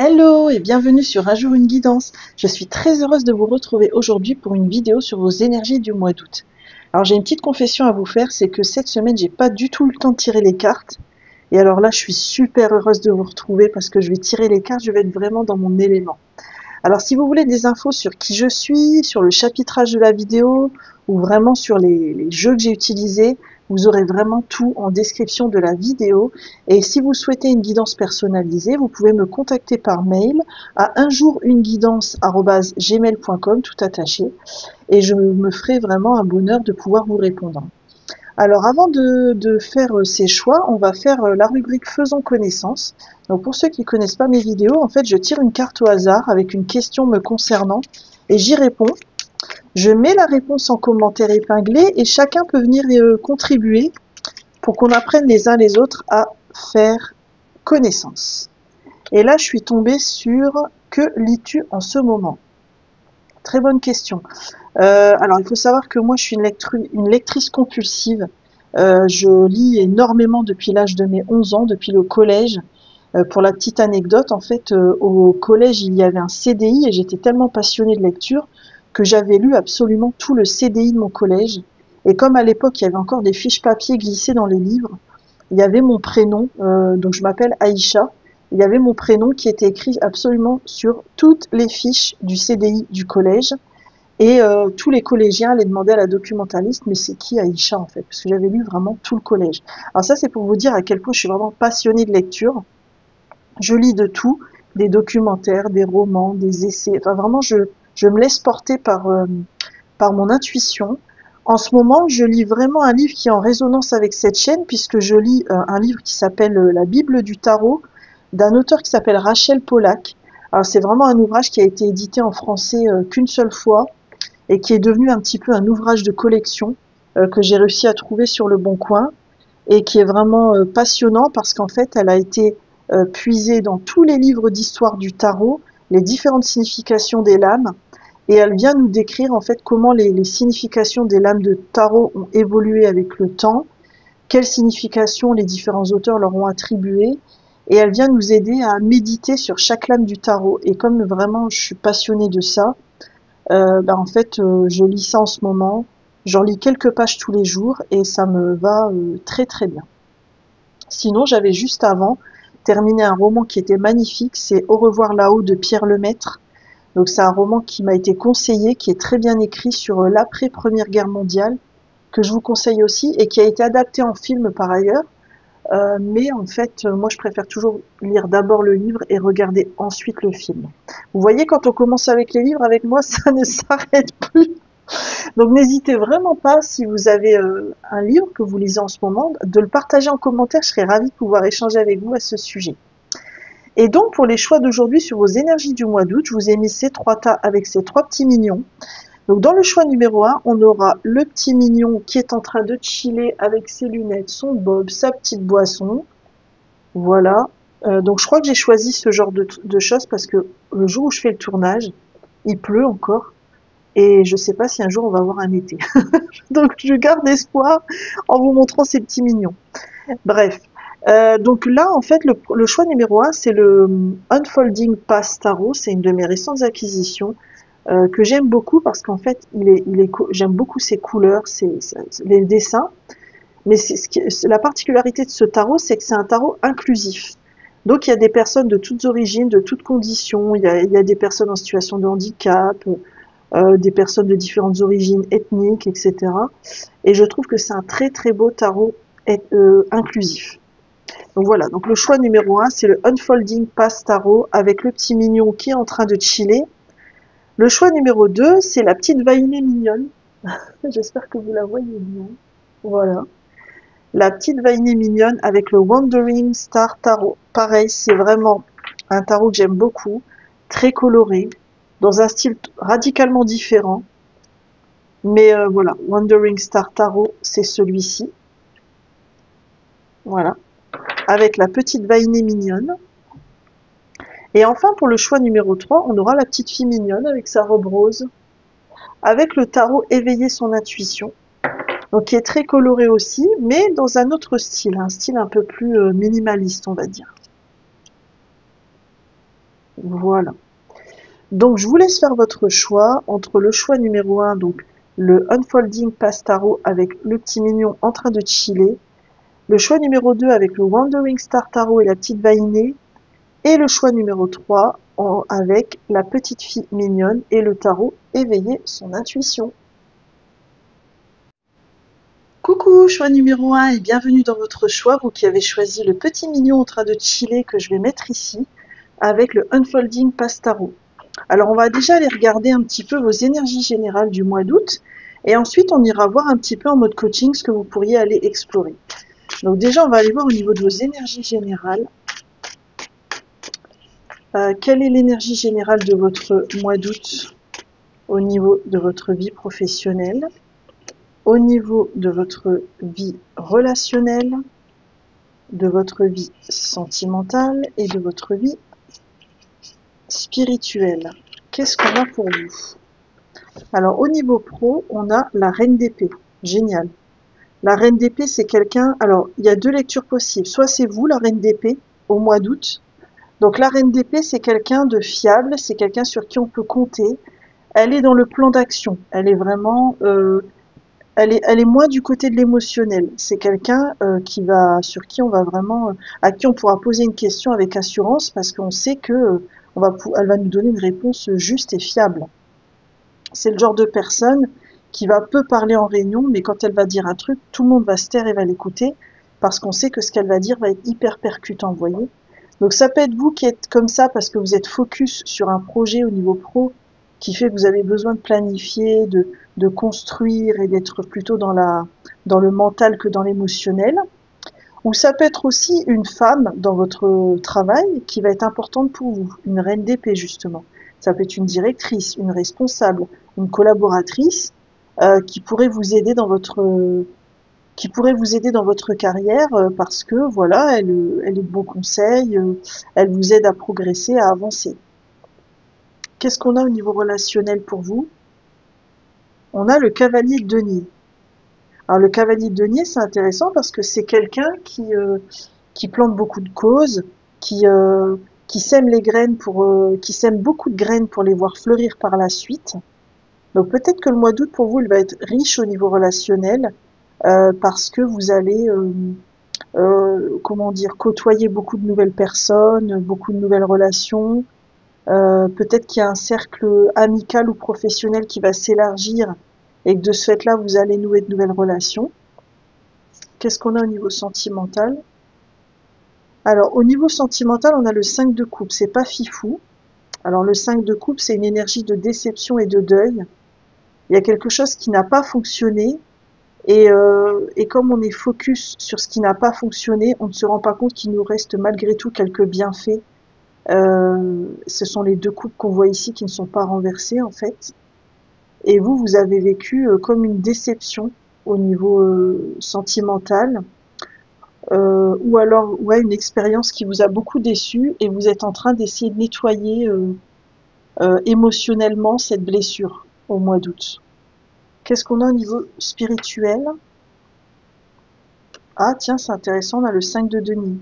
Hello et bienvenue sur Un jour une guidance. Je suis très heureuse de vous retrouver aujourd'hui pour une vidéo sur vos énergies du mois d'août. Alors j'ai une petite confession à vous faire, c'est que cette semaine j'ai pas du tout eu le temps de tirer les cartes. Et alors là je suis super heureuse de vous retrouver parce que je vais tirer les cartes, je vais être vraiment dans mon élément. Alors si vous voulez des infos sur qui je suis, sur le chapitrage de la vidéo ou vraiment sur les jeux que j'ai utilisés, vous aurez vraiment tout en description de la vidéo. Et si vous souhaitez une guidance personnalisée, vous pouvez me contacter par mail à unjourunguidance@gmail.com, tout attaché, et je me ferai vraiment un bonheur de pouvoir vous répondre. Alors avant de faire ces choix, on va faire la rubrique Faisons connaissance. Donc pour ceux qui ne connaissent pas mes vidéos, en fait je tire une carte au hasard avec une question me concernant et j'y réponds. Je mets la réponse en commentaire épinglé et chacun peut venir contribuer pour qu'on apprenne les uns les autres à faire connaissance. Et là je suis tombée sur que lis-tu en ce moment? Très bonne question. Alors, il faut savoir que moi, je suis une lectrice compulsive. Je lis énormément depuis l'âge de mes 11 ans, depuis le collège. Pour la petite anecdote, en fait, au collège, il y avait un CDI et j'étais tellement passionnée de lecture que j'avais lu absolument tout le CDI de mon collège. Et comme à l'époque, il y avait encore des fiches papier glissées dans les livres, il y avait mon prénom, donc je m'appelle Aïcha. Il y avait mon prénom qui était écrit absolument sur toutes les fiches du CDI du collège. Et tous les collégiens allaient demander à la documentaliste, mais c'est qui Aïcha en fait? Parce que j'avais lu vraiment tout le collège. Alors ça, c'est pour vous dire à quel point je suis vraiment passionnée de lecture. Je lis de tout, des documentaires, des romans, des essais. Enfin vraiment, je me laisse porter par mon intuition. En ce moment, je lis vraiment un livre qui est en résonance avec cette chaîne, puisque je lis un livre qui s'appelle La Bible du Tarot, d'un auteur qui s'appelle Rachel Pollack. Alors c'est vraiment un ouvrage qui a été édité en français qu'une seule fois, et qui est devenu un petit peu un ouvrage de collection que j'ai réussi à trouver sur le Bon Coin et qui est vraiment passionnant parce qu'en fait elle a été puisée dans tous les livres d'histoire du tarot, les différentes significations des lames, et elle vient nous décrire en fait comment les significations des lames de tarot ont évolué avec le temps, quelles significations les différents auteurs leur ont attribuées, et elle vient nous aider à méditer sur chaque lame du tarot. Et comme vraiment je suis passionnée de ça, en fait, je lis ça en ce moment. J'en lis quelques pages tous les jours et ça me va très très bien. Sinon, j'avais juste avant terminé un roman qui était magnifique, c'est Au revoir là-haut de Pierre Lemaitre. Donc c'est un roman qui m'a été conseillé, qui est très bien écrit sur l'après-Première Guerre mondiale, que je vous conseille aussi et qui a été adapté en film par ailleurs. Mais en fait, moi je préfère toujours lire d'abord le livre et regarder ensuite le film. Vous voyez, quand on commence avec les livres, avec moi, ça ne s'arrête plus. Donc n'hésitez vraiment pas, si vous avez un livre que vous lisez en ce moment, de le partager en commentaire. Je serais ravie de pouvoir échanger avec vous à ce sujet. Et donc pour les choix d'aujourd'hui sur vos énergies du mois d'août, je vous ai mis ces trois tas avec ces trois petits mignons. Donc dans le choix numéro 1, on aura le petit mignon qui est en train de chiller avec ses lunettes, son bob, sa petite boisson. Voilà. Donc je crois que j'ai choisi ce genre de choses parce que le jour où je fais le tournage, il pleut encore et je sais pas si un jour on va avoir un été. Donc je garde espoir en vous montrant ces petits mignons. Bref. Donc là, en fait, le choix numéro 1, c'est le Unfolding Pass Tarot. C'est une de mes récentes acquisitions que j'aime beaucoup parce qu'en fait, j'aime beaucoup ses couleurs, les dessins. Mais la particularité de ce tarot, c'est que c'est un tarot inclusif. Donc il y a des personnes de toutes origines, de toutes conditions. Il y a des personnes en situation de handicap, des personnes de différentes origines ethniques, etc. Et je trouve que c'est un très très beau tarot inclusif. Donc voilà, donc le choix numéro 1, c'est le Unfolding Pass Tarot avec le petit mignon qui est en train de chiller. Le choix numéro 2, c'est la petite vainée mignonne. J'espère que vous la voyez bien. Voilà. La petite vainée mignonne avec le Wandering Star Tarot. Pareil, c'est vraiment un tarot que j'aime beaucoup, très coloré, dans un style radicalement différent. Mais voilà, Wandering Star Tarot, c'est celui-ci. Voilà, avec la petite vainée mignonne. Et enfin, pour le choix numéro 3, on aura la petite fille mignonne avec sa robe rose, avec le tarot éveiller son intuition. Donc qui est très coloré aussi, mais dans un autre style, un style un peu plus minimaliste, on va dire. Voilà. Donc, je vous laisse faire votre choix entre le choix numéro 1, donc le Unfolding Pastaro avec le petit mignon en train de chiller, le choix numéro 2 avec le Wandering Star Tarot et la petite vainée, et le choix numéro 3 avec la petite fille mignonne et le tarot éveiller son intuition. Coucou, choix numéro 1 et bienvenue dans votre choix, vous qui avez choisi le petit mignon en train de chiller que je vais mettre ici avec le Unfolding Pastaro. Alors on va déjà aller regarder un petit peu vos énergies générales du mois d'août et ensuite on ira voir un petit peu en mode coaching ce que vous pourriez aller explorer. Donc déjà on va aller voir au niveau de vos énergies générales. Quelle est l'énergie générale de votre mois d'août au niveau de votre vie professionnelle, au niveau de votre vie relationnelle, de votre vie sentimentale et de votre vie spirituelle? Qu'est-ce qu'on a pour vous? Alors au niveau pro, on a la reine d'épée. Génial. La reine d'épée, c'est quelqu'un... Alors, il y a deux lectures possibles. Soit c'est vous, la reine d'épée, au mois d'août. Donc la reine d'épée, c'est quelqu'un de fiable, c'est quelqu'un sur qui on peut compter. Elle est dans le plan d'action. Elle est vraiment... elle est moins du côté de l'émotionnel. C'est quelqu'un sur qui on va vraiment... à qui on pourra poser une question avec assurance parce qu'on sait que elle va nous donner une réponse juste et fiable. C'est le genre de personne qui va peu parler en réunion, mais quand elle va dire un truc, tout le monde va se taire et va l'écouter, parce qu'on sait que ce qu'elle va dire va être hyper percutant, vous voyez. Donc ça peut être vous qui êtes comme ça parce que vous êtes focus sur un projet au niveau pro, qui fait que vous avez besoin de planifier, de construire et d'être plutôt dans le mental que dans l'émotionnel. Ou ça peut être aussi une femme dans votre travail qui va être importante pour vous, une reine d'épée justement. Ça peut être une directrice, une responsable, une collaboratrice qui pourrait vous aider dans votre carrière parce que voilà, elle est de bons conseils, elle vous aide à progresser, à avancer. Qu'est-ce qu'on a au niveau relationnel pour vous? On a le cavalier de denier. Alors le cavalier de denier, c'est intéressant parce que c'est quelqu'un qui plante beaucoup de causes, qui sème les graines qui sème beaucoup de graines pour les voir fleurir par la suite. Donc peut-être que le mois d'août pour vous, il va être riche au niveau relationnel parce que vous allez, comment dire, côtoyer beaucoup de nouvelles personnes, beaucoup de nouvelles relations. Peut-être qu'il y a un cercle amical ou professionnel qui va s'élargir et que de ce fait-là, vous allez nouer de nouvelles relations. Qu'est-ce qu'on a au niveau sentimental? Alors, au niveau sentimental, on a le 5 de coupe, c'est pas fifou. Alors, le 5 de coupe, c'est une énergie de déception et de deuil. Il y a quelque chose qui n'a pas fonctionné, et comme on est focus sur ce qui n'a pas fonctionné, on ne se rend pas compte qu'il nous reste malgré tout quelques bienfaits. Ce sont les deux coupes qu'on voit ici qui ne sont pas renversées, en fait. Et vous avez vécu comme une déception au niveau sentimental. Ou alors une expérience qui vous a beaucoup déçu et vous êtes en train d'essayer de nettoyer émotionnellement cette blessure au mois d'août. Qu'est-ce qu'on a au niveau spirituel? Ah tiens, c'est intéressant, on a le 5 de denier.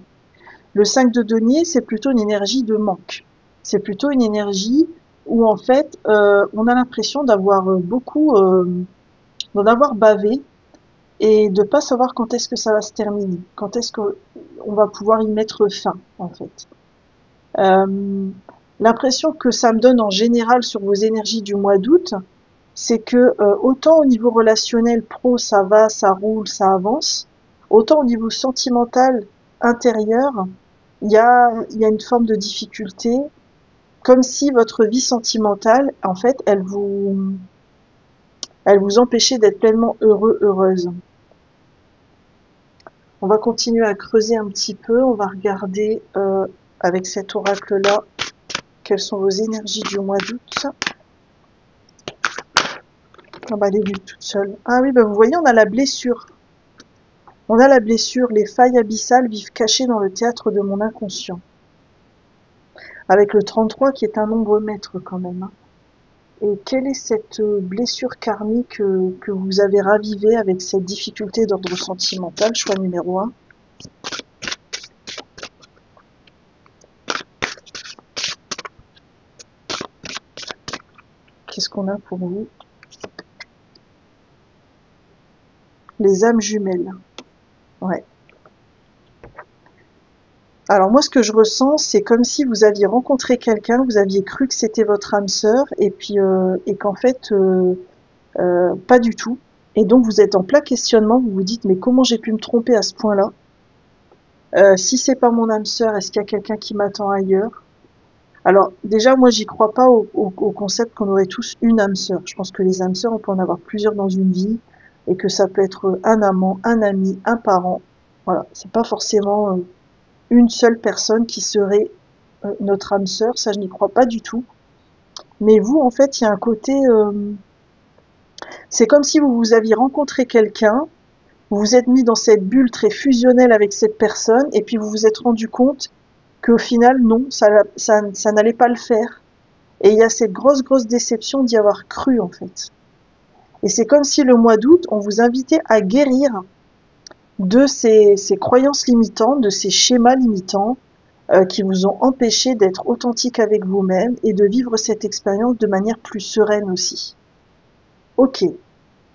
Le 5 de denier, c'est plutôt une énergie de manque. C'est plutôt une énergie où en fait on a l'impression d'avoir d'en avoir bavé et de pas savoir quand est-ce que ça va se terminer, quand est-ce qu'on va pouvoir y mettre fin, en fait. L'impression que ça me donne en général sur vos énergies du mois d'août, c'est que autant au niveau relationnel pro, ça va, ça roule, ça avance, autant au niveau sentimental intérieur, il y a une forme de difficulté, comme si votre vie sentimentale, en fait, elle vous empêchait d'être pleinement heureux, heureuse. On va continuer à creuser un petit peu. On va regarder avec cet oracle-là quelles sont vos énergies du mois d'août. On va aller vivre toute seule. Ah oui, vous voyez, on a la blessure. On a la blessure. Les failles abyssales vivent cachées dans le théâtre de mon inconscient. Avec le 33 qui est un nombre maître quand même. Et quelle est cette blessure karmique que vous avez ravivée avec cette difficulté d'ordre sentimental? Choix numéro 1. qu'on a pour vous? Les âmes jumelles. Ouais. Alors moi, ce que je ressens, c'est comme si vous aviez rencontré quelqu'un, vous aviez cru que c'était votre âme sœur, et puis et qu'en fait, pas du tout. Et donc vous êtes en plein questionnement, vous vous dites mais comment j'ai pu me tromper à ce point-là? Si c'est pas mon âme sœur, est-ce qu'il y a quelqu'un qui m'attend ailleurs? Alors déjà, moi, j'y crois pas au concept qu'on aurait tous une âme sœur. Je pense que les âmes sœurs, on peut en avoir plusieurs dans une vie, et que ça peut être un amant, un ami, un parent. Voilà, c'est pas forcément une seule personne qui serait notre âme sœur, ça je n'y crois pas du tout. Mais vous, en fait, il y a un côté, c'est comme si vous aviez rencontré quelqu'un, vous vous êtes mis dans cette bulle très fusionnelle avec cette personne, et puis vous vous êtes rendu compte qu'au final, non, ça n'allait pas le faire. Et il y a cette grosse déception d'y avoir cru, en fait. Et c'est comme si le mois d'août, on vous invitait à guérir de ces croyances limitantes, de ces schémas limitants, qui vous ont empêché d'être authentique avec vous-même et de vivre cette expérience de manière plus sereine aussi. Ok.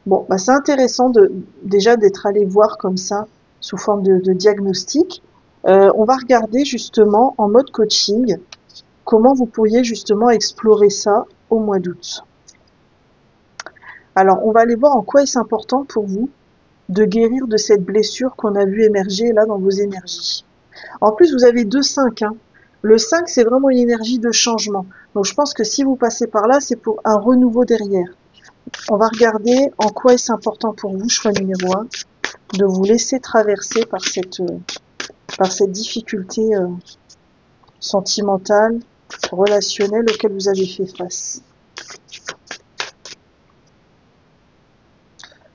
Bon, bah c'est intéressant déjà d'être allé voir comme ça, sous forme de diagnostic. On va regarder justement en mode coaching comment vous pourriez justement explorer ça au mois d'août. Alors, on va aller voir en quoi est-ce important pour vous de guérir de cette blessure qu'on a vu émerger là dans vos énergies. En plus, vous avez 2-5, hein. Le 5, c'est vraiment une énergie de changement. Donc, je pense que si vous passez par là, c'est pour un renouveau derrière. On va regarder en quoi est-ce important pour vous, choix numéro 1, de vous laisser traverser par cette difficulté sentimentale, relationnelle auquel vous avez fait face.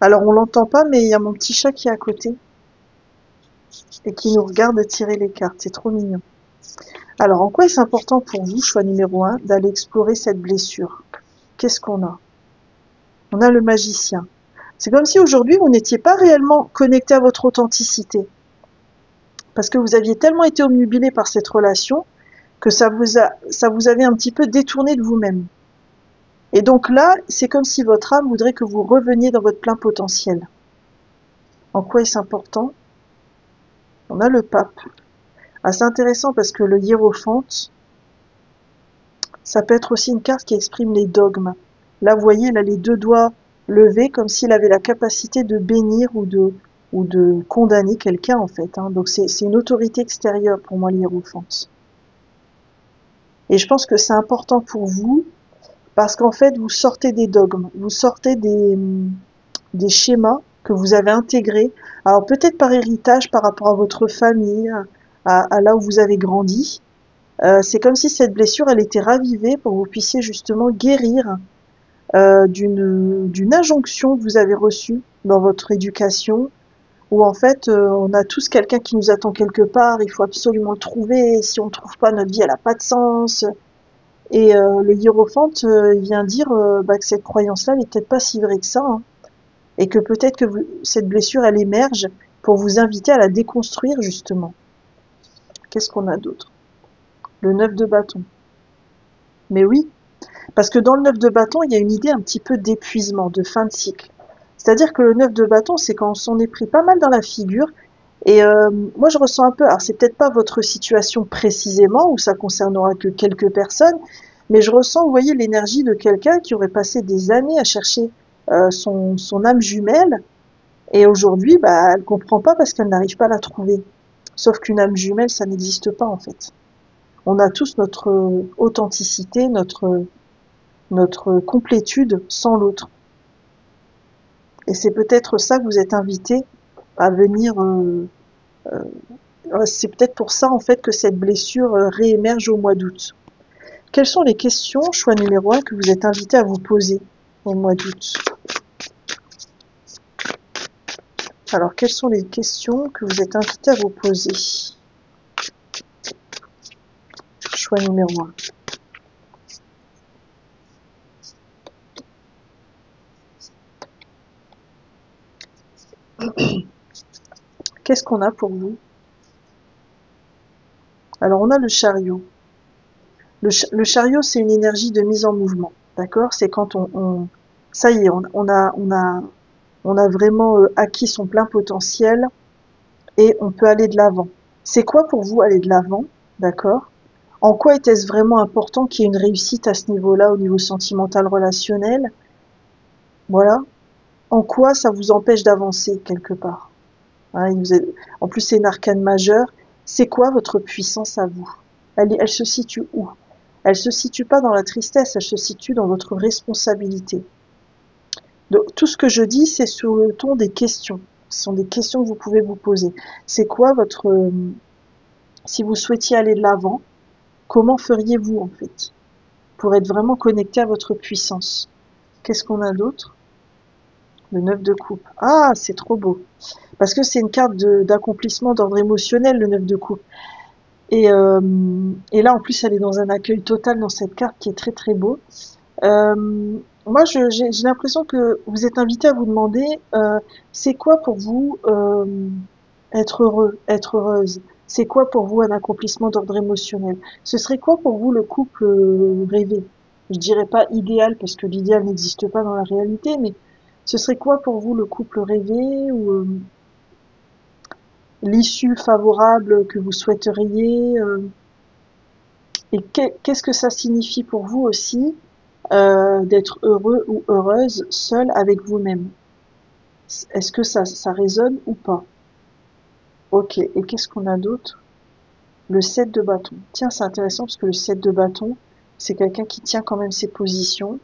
Alors, on l'entend pas, mais il y a mon petit chat qui est à côté et qui nous regarde tirer les cartes. C'est trop mignon. Alors, en quoi est-ce important pour vous, choix numéro 1, d'aller explorer cette blessure? Qu'est-ce qu'on a? On a le magicien. C'est comme si aujourd'hui, vous n'étiez pas réellement connecté à votre authenticité. Parce que vous aviez tellement été obnubilé par cette relation que ça vous avait un petit peu détourné de vous-même. Et donc là, c'est comme si votre âme voudrait que vous reveniez dans votre plein potentiel. En quoi est-ce important? On a le pape. Ah, c'est intéressant parce que le hiérophante, ça peut être aussi une carte qui exprime les dogmes. Là, vous voyez, il a les 2 doigts levés comme s'il avait la capacité de bénir ou de condamner quelqu'un, en fait. Hein. Donc, c'est une autorité extérieure pour moi, l'hiérophante. Et je pense que c'est important pour vous parce qu'en fait, vous sortez des dogmes, vous sortez des schémas que vous avez intégrés. Alors, peut-être par héritage, par rapport à votre famille, à là où vous avez grandi. C'est comme si cette blessure, elle était ravivée pour que vous puissiez justement guérir d'une injonction que vous avez reçue dans votre éducation, où en fait on a tous quelqu'un qui nous attend quelque part, il faut absolument le trouver, et si on le trouve pas, notre vie elle a pas de sens. Et le hiérophante il vient dire que cette croyance-là n'est peut-être pas si vraie que ça, hein, et que peut-être que cette blessure elle émerge pour vous inviter à la déconstruire justement. Qu'est-ce qu'on a d'autre? Le 9 de bâton. Mais oui, parce que dans le 9 de bâton, il y a une idée un petit peu d'épuisement, de fin de cycle. C'est-à-dire que le 9 de bâton, c'est quand on s'en est pris pas mal dans la figure. Et moi, je ressens un peu, alors c'est peut-être pas votre situation précisément, ou ça concernera que quelques personnes, mais je ressens, vous voyez, l'énergie de quelqu'un qui aurait passé des années à chercher son âme jumelle, et aujourd'hui, elle comprend pas parce qu'elle n'arrive pas à la trouver. Sauf qu'une âme jumelle, ça n'existe pas en fait. On a tous notre authenticité, notre complétude sans l'autre. Et c'est peut-être ça que vous êtes invité à venir. C'est peut-être pour ça en fait que cette blessure réémerge au mois d'août. Quelles sont les questions, choix numéro 1, que vous êtes invité à vous poser au mois d'août? Alors, quelles sont les questions que vous êtes invité à vous poser? Choix numéro 1. Qu'est-ce qu'on a pour vous? Alors, on a le chariot. Le chariot, c'est une énergie de mise en mouvement. D'accord? C'est quand ça y est, on a vraiment acquis son plein potentiel et on peut aller de l'avant. C'est quoi pour vous aller de l'avant? D'accord? En quoi était-ce vraiment important qu'il y ait une réussite à ce niveau-là, au niveau sentimental, relationnel? Voilà. En quoi ça vous empêche d'avancer quelque part? Hein, en plus, c'est une arcane majeure. C'est quoi votre puissance à vous? Elle se situe où? Elle se situe pas dans la tristesse, elle se situe dans votre responsabilité. Donc, tout ce que je dis, c'est sur le ton des questions. Ce sont des questions que vous pouvez vous poser. C'est quoi si vous souhaitiez aller de l'avant, comment feriez-vous en fait, pour être vraiment connecté à votre puissance? Qu'est-ce qu'on a d'autre? Le 9 de coupe. Ah, c'est trop beau. Parce que c'est une carte d'accomplissement d'ordre émotionnel, le 9 de coupe. Et, et là, en plus, elle est dans un accueil total dans cette carte qui est très très beau. Moi, j'ai l'impression que vous êtes invité à vous demander, c'est quoi pour vous être heureux, être heureuse? C'est quoi pour vous un accomplissement d'ordre émotionnel? Ce serait quoi pour vous le couple rêvé? Je dirais pas idéal parce que l'idéal n'existe pas dans la réalité, mais ce serait quoi pour vous le couple rêvé ou l'issue favorable que vous souhaiteriez et qu'est-ce que ça signifie pour vous aussi d'être heureux ou heureuse seul avec vous-même? Est-ce que ça résonne ou pas? Ok, et qu'est-ce qu'on a d'autre? Le 7 de bâton. Tiens, c'est intéressant parce que le 7 de bâton, c'est quelqu'un qui tient quand même ses positions.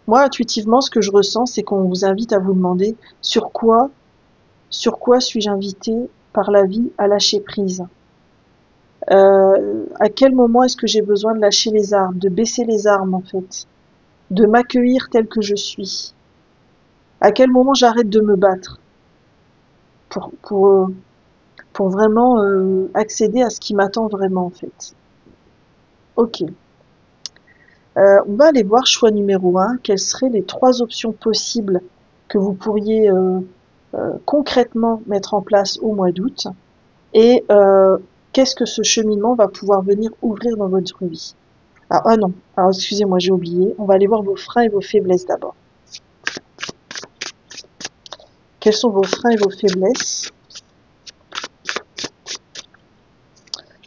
Moi, intuitivement, ce que je ressens, c'est qu'on vous invite à vous demander sur quoi suis-je invité par la vie à lâcher prise? À quel moment est-ce que j'ai besoin de lâcher les armes, de baisser les armes en fait, de m'accueillir tel que je suis? À quel moment j'arrête de me battre pour pour euh, pour vraiment accéder à ce qui m'attend vraiment en fait? Ok. On va aller voir choix numéro 1. Quelles seraient les 3 options possibles que vous pourriez concrètement mettre en place au mois d'août? Et qu'est-ce que ce cheminement va pouvoir venir ouvrir dans votre vie? Ah non, alors excusez-moi, j'ai oublié. On va aller voir vos freins et vos faiblesses d'abord. Quels sont vos freins et vos faiblesses?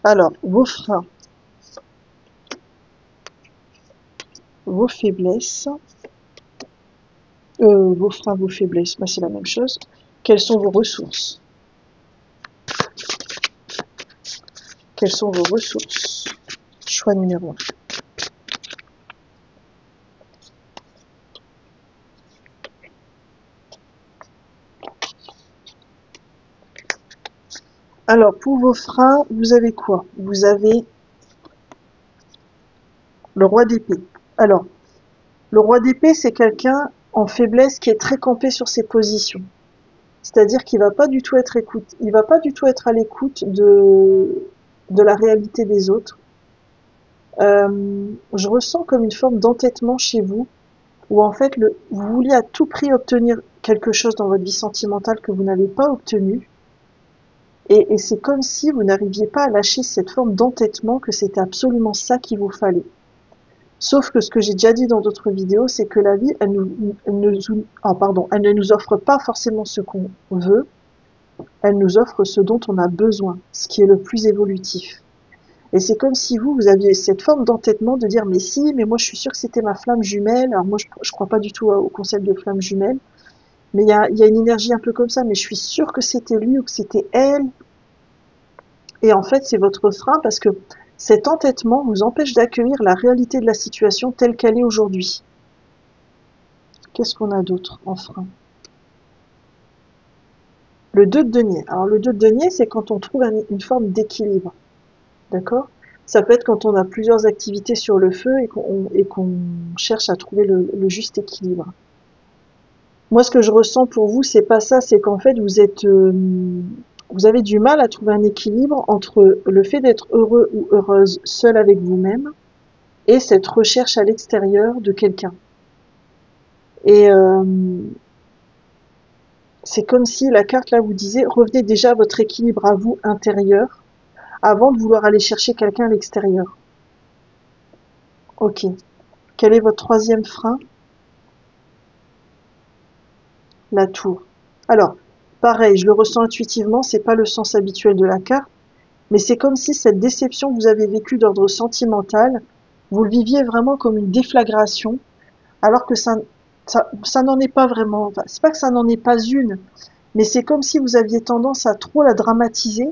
Alors, vos freins, vos faiblesses, vos freins, vos faiblesses, bah, c'est la même chose. Quelles sont vos ressources? Quelles sont vos ressources? Choix numéro 1. Alors, pour vos freins, vous avez quoi? Vous avez le roi d'épée. Alors, le roi d'épée, c'est quelqu'un en faiblesse qui est très campé sur ses positions. C'est-à-dire qu'il va pas du tout être il va pas du tout être à l'écoute de la réalité des autres. Je ressens comme une forme d'entêtement chez vous, où en fait vous vouliez à tout prix obtenir quelque chose dans votre vie sentimentale que vous n'avez pas obtenu, et c'est comme si vous n'arriviez pas à lâcher cette forme d'entêtement que c'était absolument ça qu'il vous fallait. Sauf que ce que j'ai déjà dit dans d'autres vidéos, c'est que la vie, elle ne nous offre pas forcément ce qu'on veut, elle nous offre ce dont on a besoin, ce qui est le plus évolutif. Et c'est comme si vous aviez cette forme d'entêtement de dire mais si, mais moi je suis sûre que c'était ma flamme jumelle. Alors moi je crois pas du tout au concept de flamme jumelle, mais il y a une énergie un peu comme ça, mais je suis sûre que c'était lui ou que c'était elle. Et en fait c'est votre frein parce que cet entêtement vous empêche d'accueillir la réalité de la situation telle qu'elle est aujourd'hui. Qu'est-ce qu'on a d'autre en frein? Le 2 de denier. Alors le 2 de denier, c'est quand on trouve une forme d'équilibre. D'accord? Ça peut être quand on a plusieurs activités sur le feu et qu'on cherche à trouver le juste équilibre. Moi, ce que je ressens pour vous, c'est pas ça, c'est qu'en fait, vous avez du mal à trouver un équilibre entre le fait d'être heureux ou heureuse seul avec vous-même et cette recherche à l'extérieur de quelqu'un. Et c'est comme si la carte là vous disait, revenez déjà à votre équilibre à vous intérieur avant de vouloir aller chercher quelqu'un à l'extérieur. Ok. Quel est votre troisième frein? La tour. Alors, pareil, je le ressens intuitivement, c'est pas le sens habituel de la carte, mais c'est comme si cette déception que vous avez vécue d'ordre sentimental, vous le viviez vraiment comme une déflagration, alors que ça n'en est pas vraiment. Enfin, c'est pas que ça n'en est pas une, mais c'est comme si vous aviez tendance à trop la dramatiser,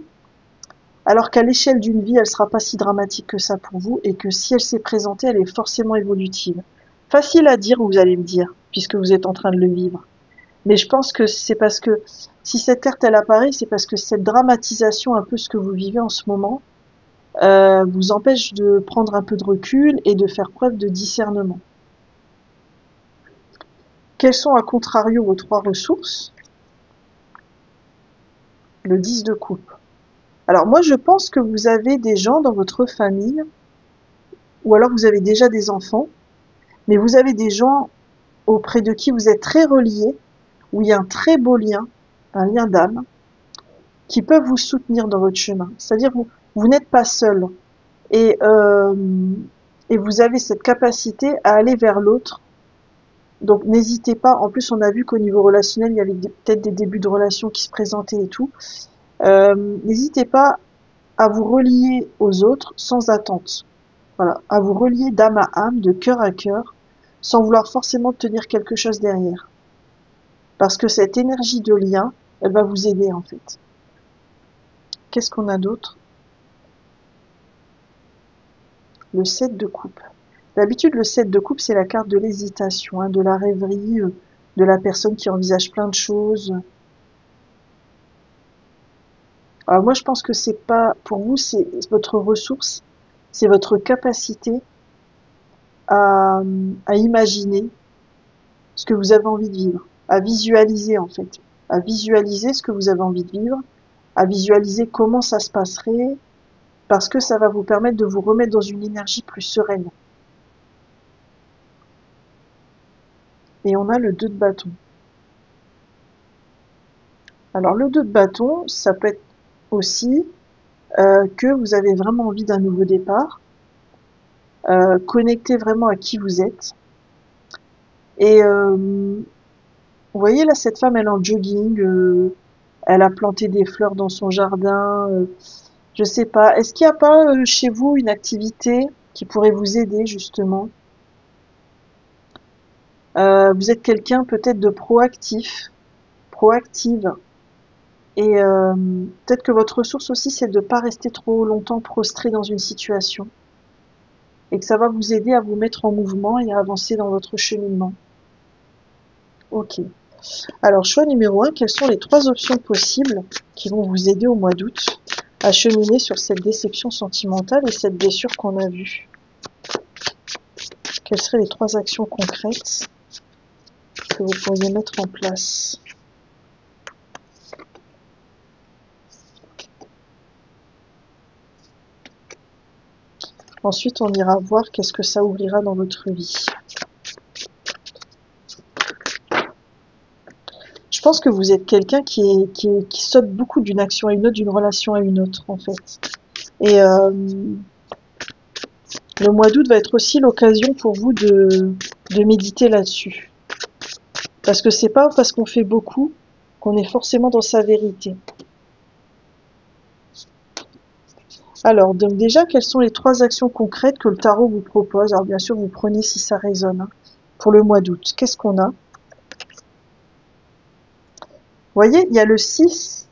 alors qu'à l'échelle d'une vie, elle sera pas si dramatique que ça pour vous, et que si elle s'est présentée, elle est forcément évolutive. Facile à dire, vous allez me dire, puisque vous êtes en train de le vivre. Mais je pense que c'est parce que si cette carte elle apparaît, c'est parce que cette dramatisation, un peu ce que vous vivez en ce moment, vous empêche de prendre un peu de recul et de faire preuve de discernement. Quelles sont à contrario vos trois ressources? Le 10 de coupe. Alors moi je pense que vous avez des gens dans votre famille, ou alors vous avez déjà des enfants, mais vous avez des gens auprès de qui vous êtes très reliés, où il y a un très beau lien, un lien d'âme, qui peuvent vous soutenir dans votre chemin. C'est-à-dire vous n'êtes pas seul et, euh, et vous avez cette capacité à aller vers l'autre. Donc n'hésitez pas. En plus, on a vu qu'au niveau relationnel, il y avait peut-être des débuts de relations qui se présentaient et tout. N'hésitez pas à vous relier aux autres sans attente. Voilà, à vous relier d'âme à âme, de cœur à cœur, sans vouloir forcément tenir quelque chose derrière. Parce que cette énergie de lien, elle va vous aider en fait. Qu'est-ce qu'on a d'autre? Le 7 de coupe. D'habitude, le 7 de coupe, c'est la carte de l'hésitation, hein, de la rêverie, de la personne qui envisage plein de choses. Alors moi, je pense que c'est pas, pour vous, c'est votre ressource, c'est votre capacité à, à imaginer ce que vous avez envie de vivre, à visualiser en fait, à visualiser ce que vous avez envie de vivre, à visualiser comment ça se passerait, parce que ça va vous permettre de vous remettre dans une énergie plus sereine. Et on a le 2 de bâton. Alors le 2 de bâton, ça peut être aussi que vous avez vraiment envie d'un nouveau départ, connecté vraiment à qui vous êtes. Et vous voyez là, cette femme, elle est en jogging, elle a planté des fleurs dans son jardin. Je sais pas. Est-ce qu'il n'y a pas chez vous une activité qui pourrait vous aider justement? Vous êtes quelqu'un peut-être de proactif, proactive. Et peut-être que votre ressource aussi, c'est de ne pas rester trop longtemps prostré dans une situation. Et que ça va vous aider à vous mettre en mouvement et à avancer dans votre cheminement. Ok. Alors, choix numéro 1, quelles sont les trois options possibles qui vont vous aider au mois d'août à cheminer sur cette déception sentimentale et cette blessure qu'on a vue? Quelles seraient les trois actions concrètes que vous pourriez mettre en place? Ensuite, on ira voir qu'est-ce que ça ouvrira dans votre vie. Je pense que vous êtes quelqu'un qui saute beaucoup d'une action à une autre, d'une relation à une autre, en fait. Et le mois d'août va être aussi l'occasion pour vous de méditer là-dessus. Parce que c'est pas parce qu'on fait beaucoup qu'on est forcément dans sa vérité. Alors, donc déjà, quelles sont les trois actions concrètes que le tarot vous propose? Alors bien sûr, vous prenez si ça résonne, hein, pour le mois d'août. Qu'est-ce qu'on a? Vous voyez, il y a le 6.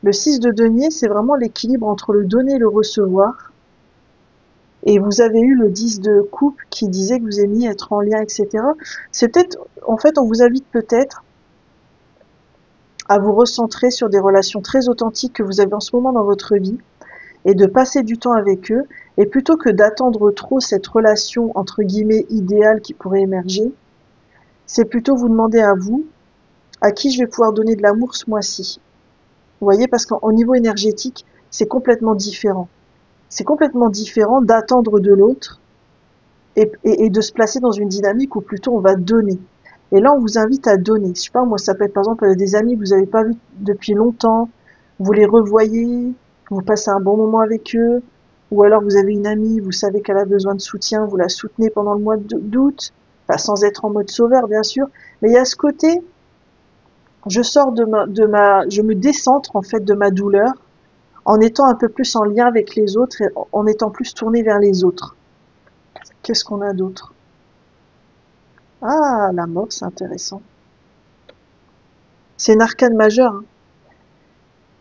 Le 6 de denier, c'est vraiment l'équilibre entre le donner et le recevoir. Et vous avez eu le 10 de coupe qui disait que vous aimiez être en lien, etc. C'est peut-être, en fait, on vous invite peut-être à vous recentrer sur des relations très authentiques que vous avez en ce moment dans votre vie et de passer du temps avec eux. Et plutôt que d'attendre trop cette relation, entre guillemets, idéale qui pourrait émerger, c'est plutôt vous demander à vous, à qui je vais pouvoir donner de l'amour ce mois-ci. Vous voyez, parce qu'au niveau énergétique, c'est complètement différent. C'est complètement différent d'attendre de l'autre et de se placer dans une dynamique où plutôt on va donner. Et là, on vous invite à donner. Je sais pas, moi, ça peut être par exemple des amis que vous n'avez pas vus depuis longtemps, vous les revoyez, vous passez un bon moment avec eux, Ou alors vous avez une amie, vous savez qu'elle a besoin de soutien, vous la soutenez pendant le mois d'août, enfin, sans être en mode sauveur bien sûr, mais il y a ce côté, je sors je me décentre en fait de ma douleur en étant un peu plus en lien avec les autres et en étant plus tourné vers les autres. Qu'est-ce qu'on a d'autre? Ah, la mort, c'est intéressant. C'est une arcane majeure, hein.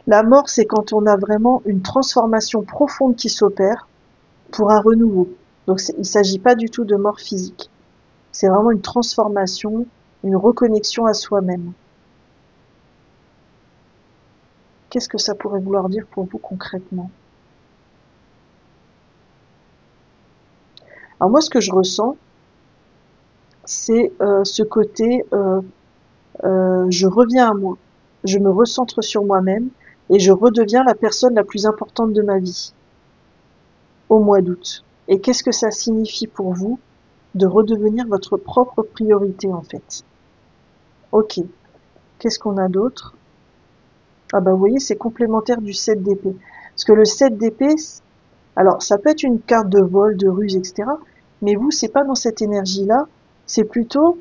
La mort, c'est quand on a vraiment une transformation profonde qui s'opère pour un renouveau. Donc il ne s'agit pas du tout de mort physique. C'est vraiment une transformation, une reconnexion à soi-même. Qu'est-ce que ça pourrait vouloir dire pour vous concrètement? Alors moi, ce que je ressens, c'est ce côté je reviens à moi, je me recentre sur moi-même et je redeviens la personne la plus importante de ma vie au mois d'août. Et qu'est-ce que ça signifie pour vous de redevenir votre propre priorité en fait? Ok, qu'est-ce qu'on a d'autre? Ah bah vous voyez, c'est complémentaire du 7 d'épée. Parce que le 7 d'épée, alors ça peut être une carte de vol, de ruse, etc. Mais vous, c'est pas dans cette énergie-là, c'est plutôt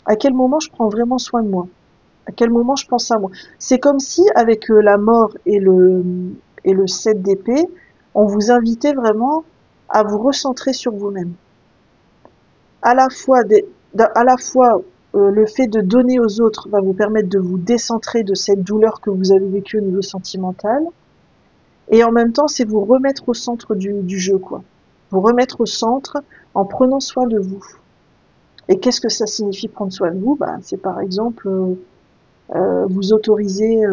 à quel moment je prends vraiment soin de moi, à quel moment je pense à moi. C'est comme si avec la mort et le 7 d'épée, on vous invitait vraiment à vous recentrer sur vous-même. À la fois, le fait de donner aux autres va vous permettre de vous décentrer de cette douleur que vous avez vécue au niveau sentimental, et en même temps, c'est vous remettre au centre du jeu, quoi. Vous remettre au centre en prenant soin de vous. Et qu'est-ce que ça signifie prendre soin de vous? Bah, c'est par exemple vous autoriser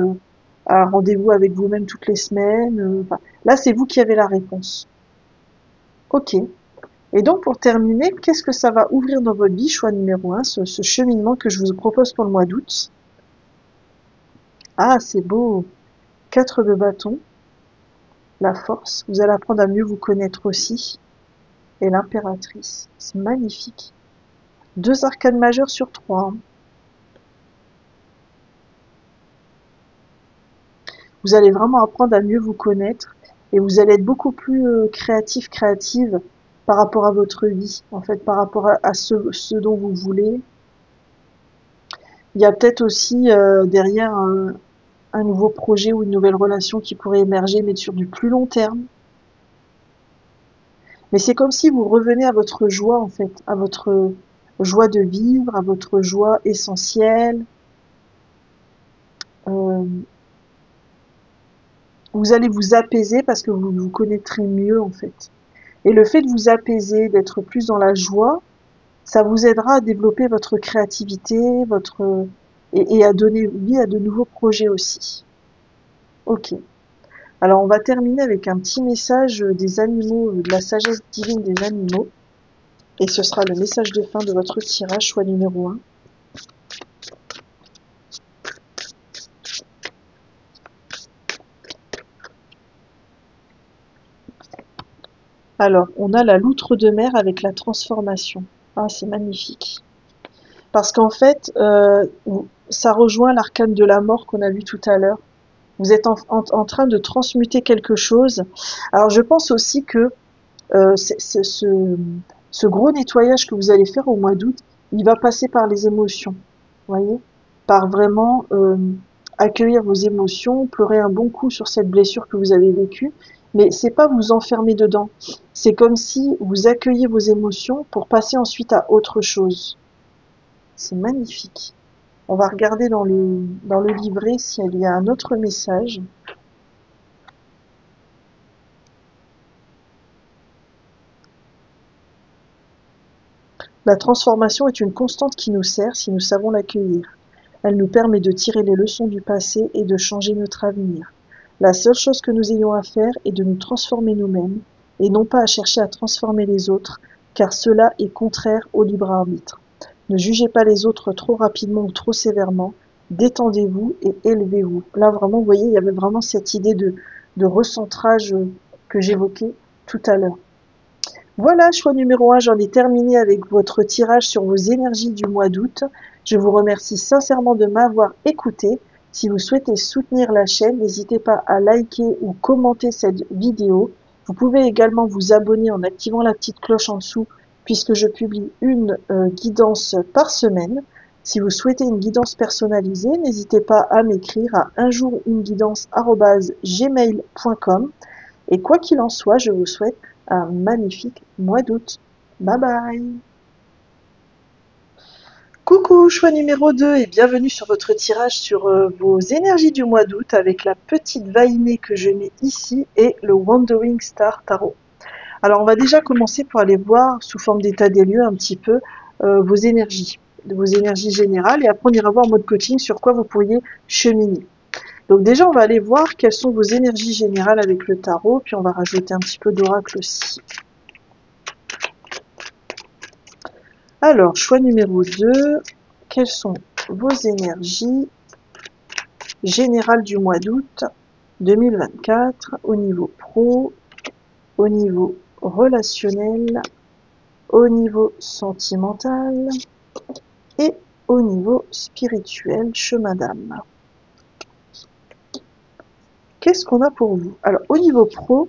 à un rendez-vous avec vous-même toutes les semaines. Enfin, là, c'est vous qui avez la réponse. Ok. Et donc, pour terminer, qu'est-ce que ça va ouvrir dans votre vie? Choix numéro 1, ce cheminement que je vous propose pour le mois d'août. Ah, c'est beau. 4 de bâton, la force. Vous allez apprendre à mieux vous connaître aussi. Et l'impératrice. C'est magnifique. 2 arcanes majeures sur 3. Vous allez vraiment apprendre à mieux vous connaître et vous allez être beaucoup plus créative par rapport à votre vie, en fait, par rapport à ce dont vous voulez. Il y a peut-être aussi derrière un nouveau projet ou une nouvelle relation qui pourrait émerger, mais sur du plus long terme. Mais c'est comme si vous reveniez à votre joie, en fait, à votre joie de vivre, à votre joie essentielle. Euh, vous allez vous apaiser parce que vous vous connaîtrez mieux, en fait. Et le fait de vous apaiser, d'être plus dans la joie, ça vous aidera à développer votre créativité, et à donner vie à de nouveaux projets aussi. Ok. Alors on va terminer avec un petit message des animaux, de la sagesse divine des animaux. Et ce sera le message de fin de votre tirage, choix numéro 1. Alors, on a la loutre de mer avec la transformation. Ah, c'est magnifique. Parce qu'en fait, ça rejoint l'arcane de la mort qu'on a vu tout à l'heure. Vous êtes en train de transmuter quelque chose. Alors, je pense aussi que ce gros nettoyage que vous allez faire au mois d'août, il va passer par les émotions, voyez, par vraiment accueillir vos émotions, pleurer un bon coup sur cette blessure que vous avez vécue, mais c'est pas vous enfermer dedans. C'est comme si vous accueillez vos émotions pour passer ensuite à autre chose. C'est magnifique. On va regarder dans le livret s'il y a un autre message. La transformation est une constante qui nous sert si nous savons l'accueillir. Elle nous permet de tirer les leçons du passé et de changer notre avenir. La seule chose que nous ayons à faire est de nous transformer nous-mêmes, et non pas à chercher à transformer les autres, car cela est contraire au libre arbitre. Ne jugez pas les autres trop rapidement ou trop sévèrement, détendez-vous et élevez-vous. Là vraiment, vous voyez, il y avait vraiment cette idée de recentrage que j'évoquais tout à l'heure. Voilà, choix numéro 1, j'en ai terminé avec votre tirage sur vos énergies du mois d'août. Je vous remercie sincèrement de m'avoir écouté. Si vous souhaitez soutenir la chaîne, n'hésitez pas à liker ou commenter cette vidéo. Vous pouvez également vous abonner en activant la petite cloche en dessous, puisque je publie une guidance par semaine. Si vous souhaitez une guidance personnalisée, n'hésitez pas à m'écrire à unjourunguidance@gmail.com. Et quoi qu'il en soit, je vous souhaite un magnifique mois d'août. Bye bye! Coucou, choix numéro 2 et bienvenue sur votre tirage sur vos énergies du mois d'août avec la petite vainée que je mets ici et le Wandering Star Tarot. Alors on va déjà commencer pour aller voir sous forme d'état des lieux un petit peu vos énergies générales, et après on ira voir en mode coaching sur quoi vous pourriez cheminer. Donc déjà on va aller voir quelles sont vos énergies générales avec le tarot, puis on va rajouter un petit peu d'oracle aussi. Alors, choix numéro 2, quelles sont vos énergies générales du mois d'août 2024 au niveau pro, au niveau relationnel, au niveau sentimental et au niveau spirituel, chemin d'âme. Qu'est-ce qu'on a pour vous? Alors, au niveau pro,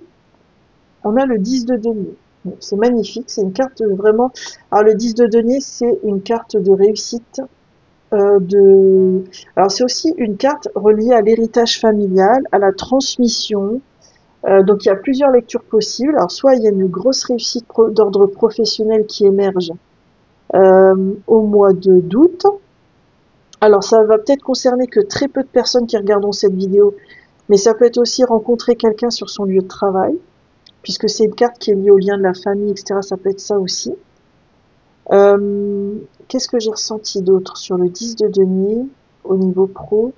on a le 10 de denier. C'est magnifique, c'est une carte vraiment... Alors, le 10 de denier, c'est une carte de réussite. Alors, c'est aussi une carte reliée à l'héritage familial, à la transmission. Donc, il y a plusieurs lectures possibles. Alors, soit il y a une grosse réussite d'ordre professionnel qui émerge au mois d'août. Alors, ça va peut-être concerner que très peu de personnes qui regarderont cette vidéo, mais ça peut être aussi rencontrer quelqu'un sur son lieu de travail, puisque c'est une carte qui est liée au lien de la famille, etc. Ça peut être ça aussi. Qu'est-ce que j'ai ressenti d'autre sur le 10 de denier au niveau pro?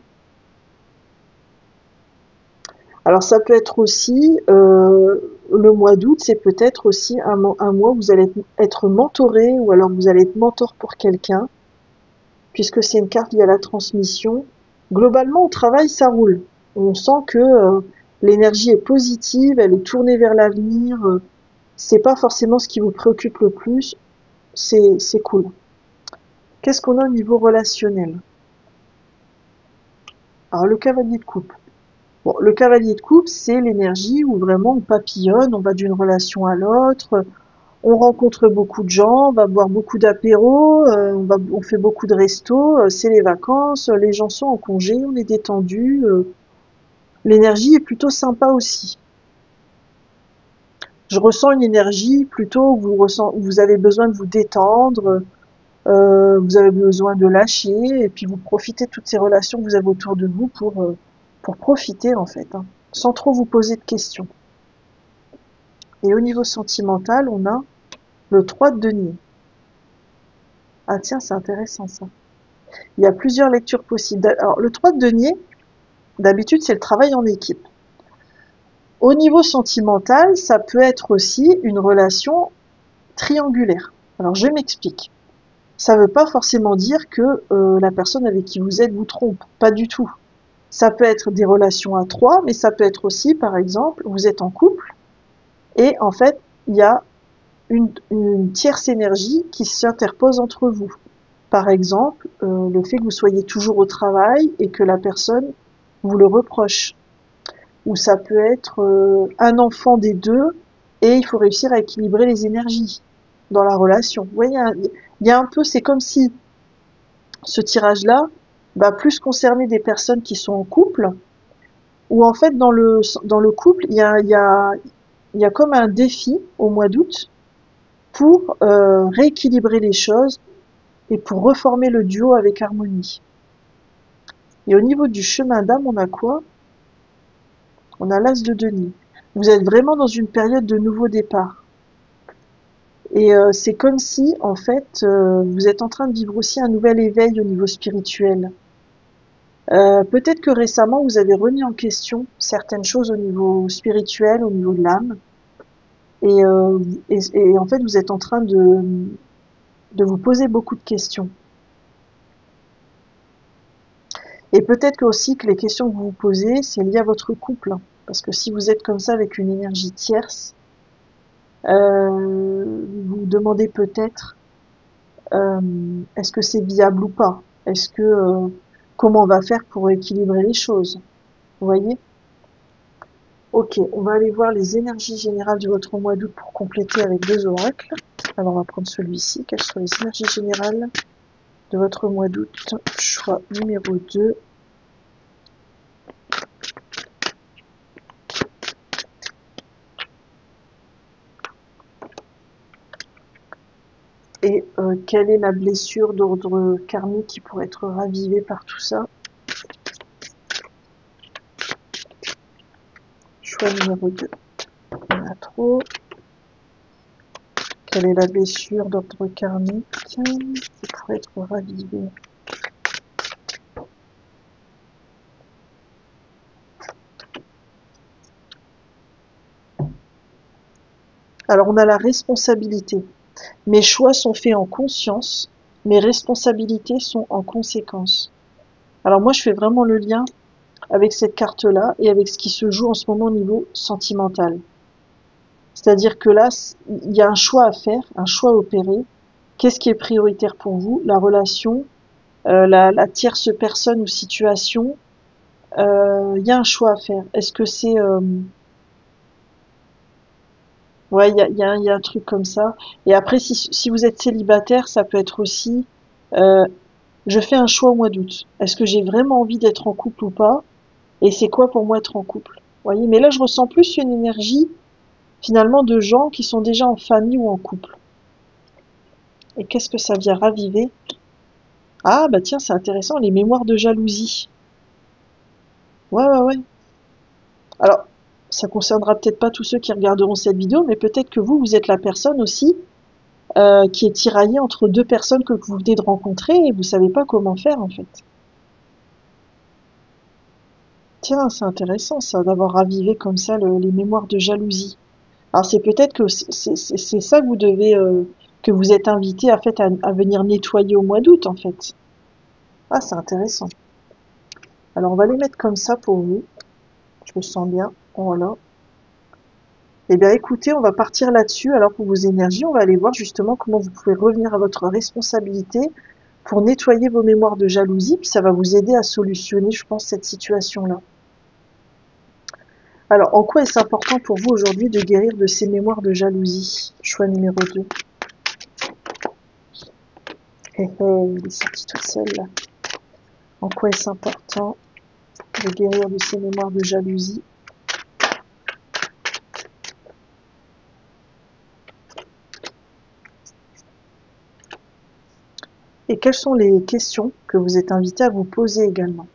Alors ça peut être aussi, le mois d'août, c'est peut-être aussi un mois où vous allez être mentoré, ou alors vous allez être mentor pour quelqu'un, puisque c'est une carte liée à la transmission. Globalement, au travail, ça roule. On sent que l'énergie est positive, elle est tournée vers l'avenir. C'est pas forcément ce qui vous préoccupe le plus. C'est cool. Qu'est-ce qu'on a au niveau relationnel? Alors, le cavalier de coupe. Bon, le cavalier de coupe, c'est l'énergie où vraiment on papillonne, on va d'une relation à l'autre, on rencontre beaucoup de gens, on va boire beaucoup d'apéros, on fait beaucoup de restos, c'est les vacances, les gens sont en congé, on est détendu. L'énergie est plutôt sympa aussi. Je ressens une énergie plutôt où vous avez besoin de vous détendre, vous avez besoin de lâcher, et puis vous profitez de toutes ces relations que vous avez autour de vous pour profiter en fait, hein, sans trop vous poser de questions. Et au niveau sentimental, on a le 3 de denier. Ah tiens, c'est intéressant ça. Il y a plusieurs lectures possibles. Alors le 3 de denier, d'habitude c'est le travail en équipe. Au niveau sentimental, ça peut être aussi une relation triangulaire. Alors je m'explique. Ça ne veut pas forcément dire que la personne avec qui vous êtes vous trompe, pas du tout. Ça peut être des relations à trois, mais ça peut être aussi, par exemple, vous êtes en couple et en fait, il y a une tierce énergie qui s'interpose entre vous. Par exemple, le fait que vous soyez toujours au travail et que la personne vous le reproche. Ou ça peut être un enfant des deux et il faut réussir à équilibrer les énergies dans la relation. Vous voyez, il y a un peu, c'est comme si ce tirage-là va plus concerner des personnes qui sont en couple, où en fait dans le couple, il y a comme un défi au mois d'août pour rééquilibrer les choses et pour reformer le duo avec harmonie. Et au niveau du chemin d'âme, on a quoi? On a l'as de denier. Vous êtes vraiment dans une période de nouveau départ. Et c'est comme si, en fait, vous êtes en train de vivre aussi un nouvel éveil au niveau spirituel. Peut-être que récemment, vous avez remis en question certaines choses au niveau spirituel, au niveau de l'âme. Et en fait, vous êtes en train de vous poser beaucoup de questions. Et peut-être que aussi que les questions que vous vous posez, c'est lié à votre couple. Parce que si vous êtes comme ça avec une énergie tierce, vous vous demandez peut-être est-ce que c'est viable ou pas? Est-ce que comment on va faire pour équilibrer les choses? Vous voyez? Ok, on va aller voir les énergies générales de votre mois d'août pour compléter avec deux oracles. Alors on va prendre celui-ci. Quelles sont les énergies générales de votre mois d'août? Choix numéro 2. Et quelle est la blessure d'ordre karmique qui pourrait être ravivée par tout ça? Choix numéro 2. Il y en a trop. Quelle est la blessure d'ordre karmique qui pourrait être ravivée? Alors on a la responsabilité. Mes choix sont faits en conscience, mes responsabilités sont en conséquence. Alors moi je fais vraiment le lien avec cette carte-là et avec ce qui se joue en ce moment au niveau sentimental. C'est-à-dire que là, il y a un choix à faire, un choix à opérer. Qu'est-ce qui est prioritaire pour vous? La relation, la tierce personne ou situation. Il y a un choix à faire. Est-ce que c'est... ouais, il y a un truc comme ça. Et après, si vous êtes célibataire, ça peut être aussi... euh, je fais un choix au mois d'août. Est-ce que j'ai vraiment envie d'être en couple ou pas? Et c'est quoi pour moi être en couple? Vous voyez, mais là, je ressens plus une énergie, finalement, de gens qui sont déjà en famille ou en couple. Et qu'est-ce que ça vient raviver? Ah, bah tiens, c'est intéressant, les mémoires de jalousie. Ouais, ouais, ouais. Alors, ça concernera peut-être pas tous ceux qui regarderont cette vidéo, mais peut-être que vous êtes la personne aussi qui est tiraillée entre deux personnes que vous venez de rencontrer et vous savez pas comment faire, en fait. Tiens, c'est intéressant, ça, d'avoir ravivé comme ça les mémoires de jalousie. Alors, c'est peut-être que c'est ça que vous devez, que vous êtes invité à venir nettoyer au mois d'août, en fait. Ah, c'est intéressant. Alors, on va les mettre comme ça pour vous. Je me sens bien. Voilà. Eh bien, écoutez, on va partir là-dessus. Alors, pour vos énergies, on va aller voir justement comment vous pouvez revenir à votre responsabilité pour nettoyer vos mémoires de jalousie. Puis ça va vous aider à solutionner, je pense, cette situation-là. Alors, en quoi est-ce important pour vous aujourd'hui de guérir de ces mémoires de jalousie? Choix numéro 2. Il est sorti tout seul là. En quoi est-ce important de guérir de ces mémoires de jalousie? Et quelles sont les questions que vous êtes invité à vous poser également?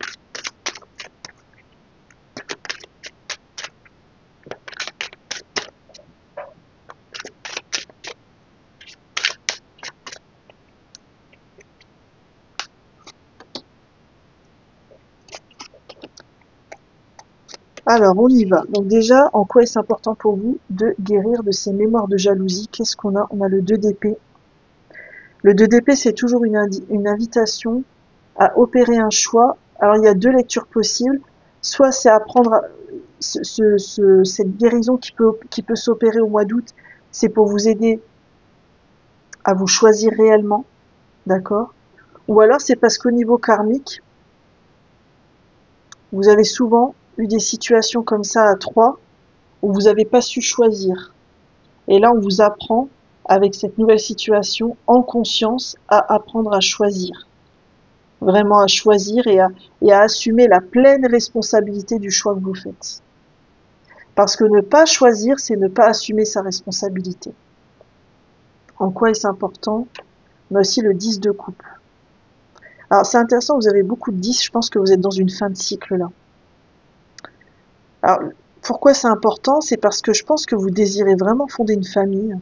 Alors, on y va. Donc déjà, en quoi est-ce important pour vous de guérir de ces mémoires de jalousie? Qu'est-ce qu'on a? On a le 2 d'épée. Le 2 d'épée, c'est toujours une invitation à opérer un choix. Alors, il y a deux lectures possibles. Soit c'est apprendre cette guérison qui peut s'opérer au mois d'août, c'est pour vous aider à vous choisir réellement, d'accord? Ou alors c'est parce qu'au niveau karmique, vous avez souvent eu des situations comme ça à trois où vous n'avez pas su choisir. Et là, on vous apprend, avec cette nouvelle situation, en conscience, à apprendre à choisir. Vraiment à choisir et à assumer la pleine responsabilité du choix que vous faites. Parce que ne pas choisir, c'est ne pas assumer sa responsabilité. En quoi est-ce important? Mais aussi le 10 de coupe. Alors, c'est intéressant, vous avez beaucoup de 10, je pense que vous êtes dans une fin de cycle là. Alors, pourquoi c'est important? C'est parce que je pense que vous désirez vraiment fonder une famille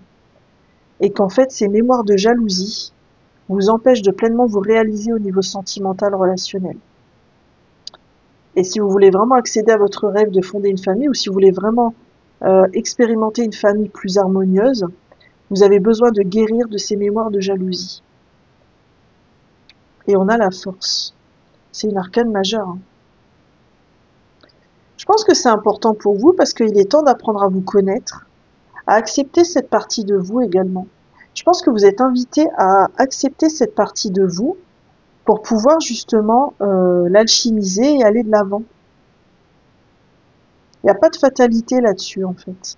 et qu'en fait, ces mémoires de jalousie vous empêchent de pleinement vous réaliser au niveau sentimental relationnel. Et si vous voulez vraiment accéder à votre rêve de fonder une famille ou si vous voulez vraiment expérimenter une famille plus harmonieuse, vous avez besoin de guérir de ces mémoires de jalousie. Et on a la force. C'est une arcane majeure. Hein. Je pense que c'est important pour vous parce qu'il est temps d'apprendre à vous connaître, à accepter cette partie de vous également. Je pense que vous êtes invité à accepter cette partie de vous pour pouvoir justement l'alchimiser et aller de l'avant. Il n'y a pas de fatalité là-dessus, en fait.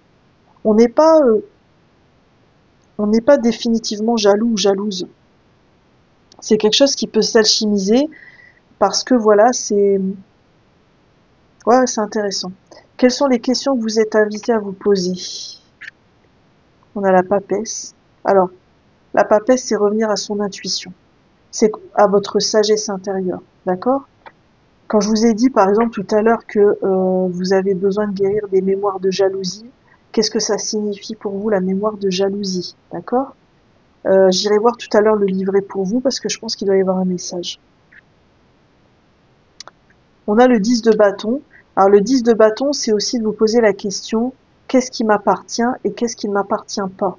On n'est pas, on n'est pas définitivement jaloux ou jalouse. C'est quelque chose qui peut s'alchimiser parce que voilà, ouais, c'est intéressant. Quelles sont les questions que vous êtes invité à vous poser? On a la papesse. Alors, la papesse, c'est revenir à son intuition. C'est à votre sagesse intérieure, d'accord? Quand je vous ai dit, par exemple, tout à l'heure que vous avez besoin de guérir des mémoires de jalousie, qu'est-ce que ça signifie pour vous, la mémoire de jalousie, d'accord? J'irai voir tout à l'heure le livret pour vous, parce que je pense qu'il doit y avoir un message. On a le 10 de bâton. Alors, le 10 de bâton, c'est aussi de vous poser la question, qu'est-ce qui m'appartient et qu'est-ce qui ne m'appartient pas?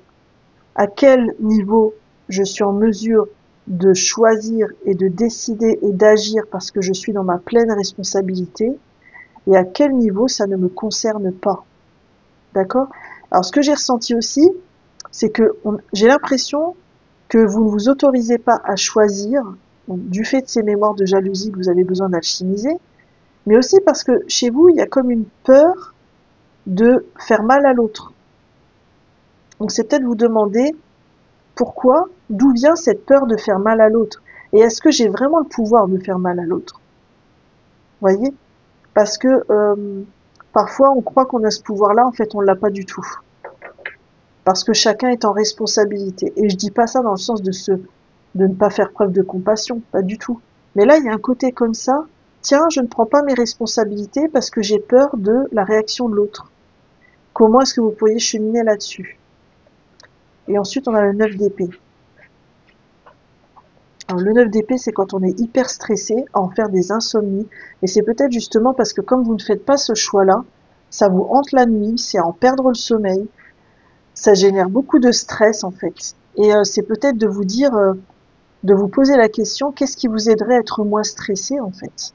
À quel niveau je suis en mesure de choisir et de décider et d'agir parce que je suis dans ma pleine responsabilité, et à quel niveau ça ne me concerne pas. D'accord? Alors, ce que j'ai ressenti aussi, c'est que j'ai l'impression que vous ne vous autorisez pas à choisir, donc, du fait de ces mémoires de jalousie que vous avez besoin d'alchimiser, mais aussi parce que chez vous, il y a comme une peur de faire mal à l'autre. Donc, c'est peut-être vous demander pourquoi, d'où vient cette peur de faire mal à l'autre? Et est-ce que j'ai vraiment le pouvoir de faire mal à l'autre? Voyez? Parce que parfois on croit qu'on a ce pouvoir-là, en fait on l'a pas du tout. Parce que chacun est en responsabilité. Et je dis pas ça dans le sens de ne pas faire preuve de compassion, pas du tout. Mais là il y a un côté comme ça, tiens, je ne prends pas mes responsabilités parce que j'ai peur de la réaction de l'autre. Comment est-ce que vous pourriez cheminer là-dessus? Et ensuite on a le 9 d'épée. Alors, le 9 d'épée, c'est quand on est hyper stressé à en faire des insomnies. Et c'est peut-être justement parce que comme vous ne faites pas ce choix-là, ça vous hante la nuit, c'est à en perdre le sommeil. Ça génère beaucoup de stress, en fait. Et c'est peut-être de vous dire, de vous poser la question, qu'est-ce qui vous aiderait à être moins stressé, en fait?